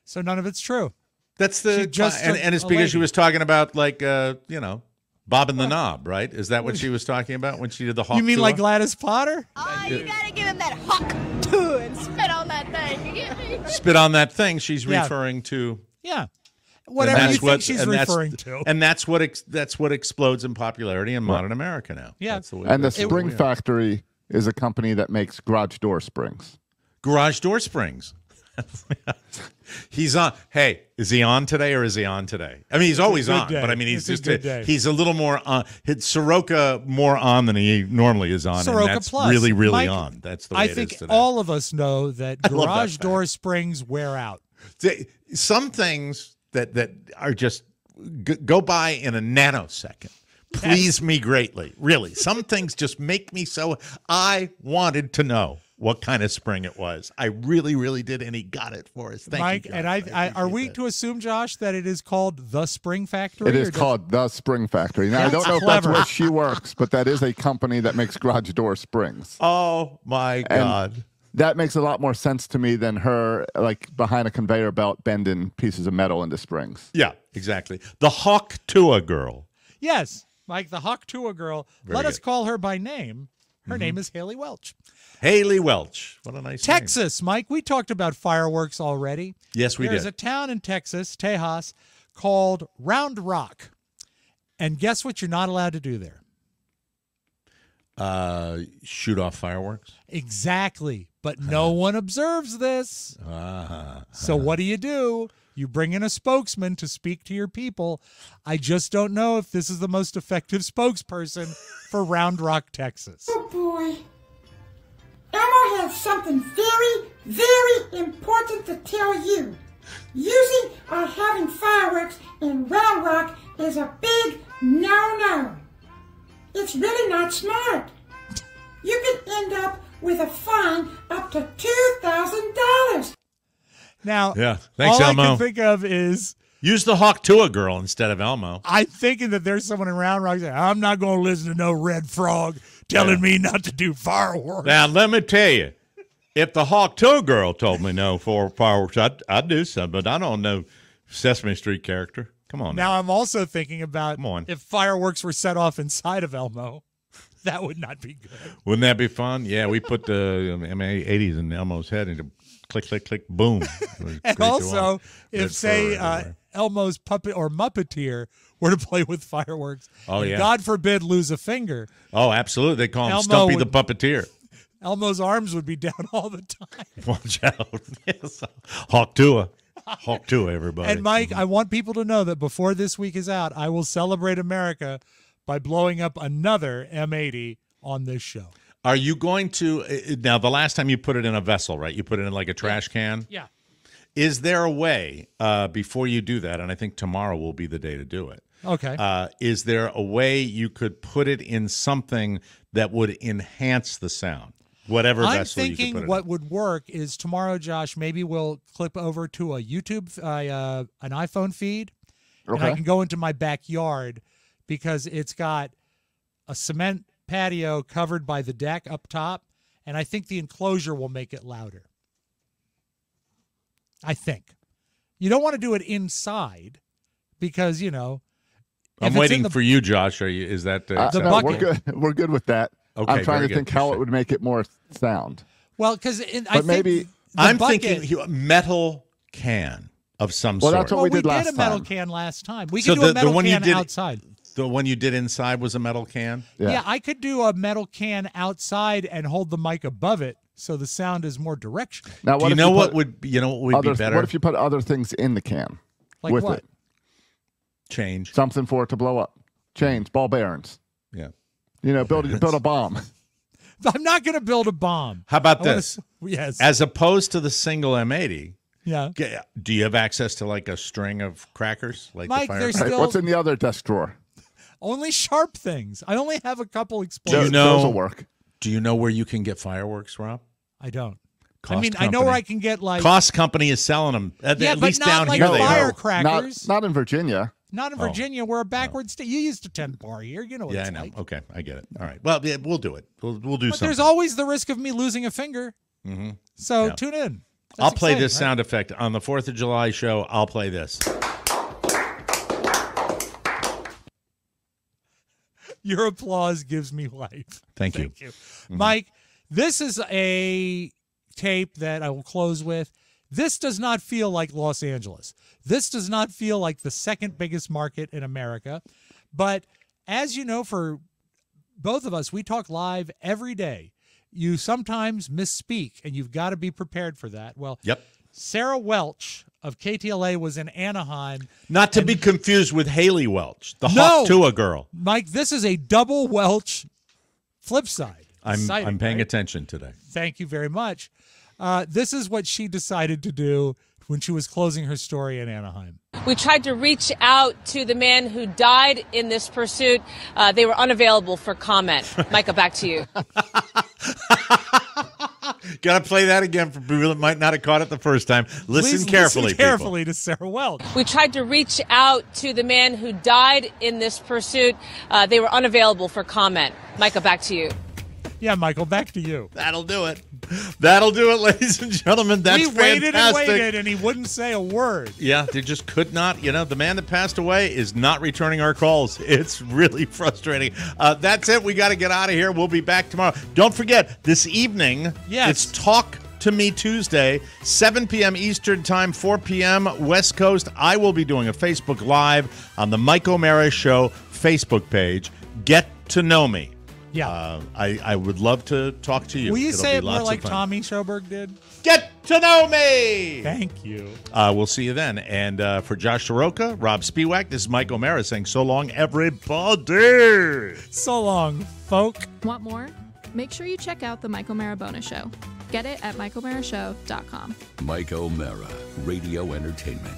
So none of it's true. That's the She just and it's a because she lady. was talking about like bobbing the knob, right? Is that what she was talking about when she did the hawk You mean tour? like Gladys Potter? Oh, you gotta give him that hawk to and spit on that thing. You get me? spit on that thing? She's Yeah. referring to. Yeah. And Whatever that's you think she's and that's- referring to. and that's what explodes in popularity in modern America now. Yeah. That's the way And the that's the way Spring we are. Factory is a company that makes garage door springs. Garage door springs. He's on. Hey, is he on today or is he on today? I mean, he's always good on, day. but I mean, he's It's a just good day. he's a little more on. Hit Soroka more on than he normally is on, Soroka and that's Plus. really, really Mike, on. That's the way I it think is today. all of us know that I love that garage fact. door springs wear out. Some things that are just go by in a nanosecond please me greatly. Really, some things just make me so. I wanted to know what kind of spring it was. I really, really did, and he got it for us. Thank Mike, you, and Josh. I are we to assume, Josh, that it is called the Spring Factory? It is or does- called the Spring Factory. Now, I don't That's know if that's clever. where she works, but that is a company that makes garage door springs. Oh, my God. And that makes a lot more sense to me than her, like, behind a conveyor belt bending pieces of metal into springs. Yeah, exactly. The Hawk Tua girl. Yes, Mike, the Hawk Tua girl. Let us good. call her by name. Her name is Haley Welch. Haley Welch. What a nice name. Texas, Mike. We talked about fireworks already. Yes, we There's did. a town in Texas, Tejas, called Round Rock. And guess what you're not allowed to do there? Shoot off fireworks? Exactly. But no one observes this. So what do? You bring in a spokesman to speak to your people. I just don't know if this is the most effective spokesperson for Round Rock, Texas. Oh, boy. Elmo has something very, very important to tell you. Using or having fireworks in Round Rock is a big no-no. It's really not smart. You could end up with a fine up to $2,000. Now, thanks, all Elmo. I can think of is use the Hawk Tua girl instead of Elmo. I'm thinking that there's someone in Round Rock saying, I'm not going to listen to no red frog telling me not to do fireworks. Now, let me tell you, if the Hawk Tua girl told me no for fireworks, I'd do something, but I don't know Sesame Street character. Come on. Now I'm also thinking about on. if fireworks were set off inside of Elmo. That would not be good. Wouldn't that be fun? Yeah, we put the M80s in Elmo's head and click, click, click, boom. And also, if, say, Elmo's puppet or Muppeteer were to play with fireworks, and God forbid lose a finger. Oh, absolutely. They call him Elmo Stumpy the Puppeteer. Elmo's arms would be down all the time. Watch out. Hawk Tua. Hawk Tua, everybody. And, Mike, I want people to know that before this week is out, I will celebrate America by blowing up another M80 on this show. Are you going to now? The last time you put it in a vessel, right? You put it in like a trash can. Yeah. Is there a way before you do that? And I think tomorrow will be the day to do it. Okay. Is there a way you could put it in something that would enhance the sound? Whatever I'm vessel you could put it thinking what in. would work is tomorrow, Josh, maybe we'll clip over to a YouTube, an iPhone feed, and I can go into my backyard because it's got a cement patio covered by the deck up top, and I think the enclosure will make it louder. I think. You don't want to do it inside because, you know. I'm waiting for you, Josh. Is that the no, bucket? We're good with that. Okay, I'm trying very to think good. how it would make it more sound. Well, because I'm thinking metal can of some sort. Well, that's what we did last a metal time. can last time. We So could do the a metal one you can did- outside. The one you did inside was a metal can? Yeah, I could do a metal can outside and hold the mic above it so the sound is more directional. Now, Do you know what would be better? What if you put other things in the can Like with what? it? Change. Something for it to blow up. Change, ball bearings. Yeah. You know, build a bomb. I'm not going to build a bomb. How about I wanna this? Yes. As opposed to the single M80, Yeah. do you have access to like a string of crackers? Like Mike, the fire? there's All right, still what's in the other desk drawer? only sharp things. I only have a couple Do explosives. you know? Those will work. Do you know where you can get fireworks, Rob? I don't. Cost I mean, I know where I can get like Cost Company is selling them. At Yeah, but least not down like here they are. firecrackers. Not in Virginia. Not in Virginia. We're a backward state. You used to 10 bar here. You know what Yeah, it's I know. like. Okay, I get it. All right. Well, yeah, we'll do it. We'll do But something. there's always the risk of me losing a finger. Mm-hmm. So Yeah. tune in. That's I'll play exciting, this right? sound effect on the 4th of July show. I'll play this. Your applause gives me life. Thank you. Mm-hmm. Mike, this is a tape that I will close with. This does not feel like Los Angeles. This does not feel like the second biggest market in America. But as you know, for both of us, we talk live every day. You sometimes misspeak, and you've got to be prepared for that. Well, Yep. Sarah Welch of KTLA was in Anaheim. Not to be confused with Haley Welch, the No. Hawk Tua girl. Mike, this is a double Welch flip side. I'm Exciting, paying right? attention today. Thank you very much. This is what she decided to do when she was closing her story in Anaheim. We tried to reach out to the man who died in this pursuit. They were unavailable for comment. Micah, back to you. Got to play that again for people that might not have caught it the first time. Listen Please carefully, listen carefully to Sarah Welch. We tried to reach out to the man who died in this pursuit. They were unavailable for comment. Micah, back to you. Yeah, Michael, back to you. That'll do it. That'll do it, ladies and gentlemen. That's we waited fantastic. and waited, and he wouldn't say a word. Yeah, they just could not. You know, the man that passed away is not returning our calls. It's really frustrating. That's it. We got to get out of here. We'll be back tomorrow. Don't forget, this evening, it's Talk to Me Tuesday, 7 p.m. Eastern Time, 4 p.m. West Coast. I will be doing a Facebook Live on the Mike O'Mara Show Facebook page. Get to know me. Yeah. I would love to talk to you. Will you It'll say be it more lots of like fun. Tommy Schoberg did? Get to know me. Thank you. We'll see you then. And for Josh Soroka, Rob Spiewak, this is Mike O'Mara saying so long, everybody. So long, folk. Want more? Make sure you check out the Mike O'Mara Bonus Show. Get it at MikeO'MaraShow.com. Mike O'Mara, Radio Entertainment.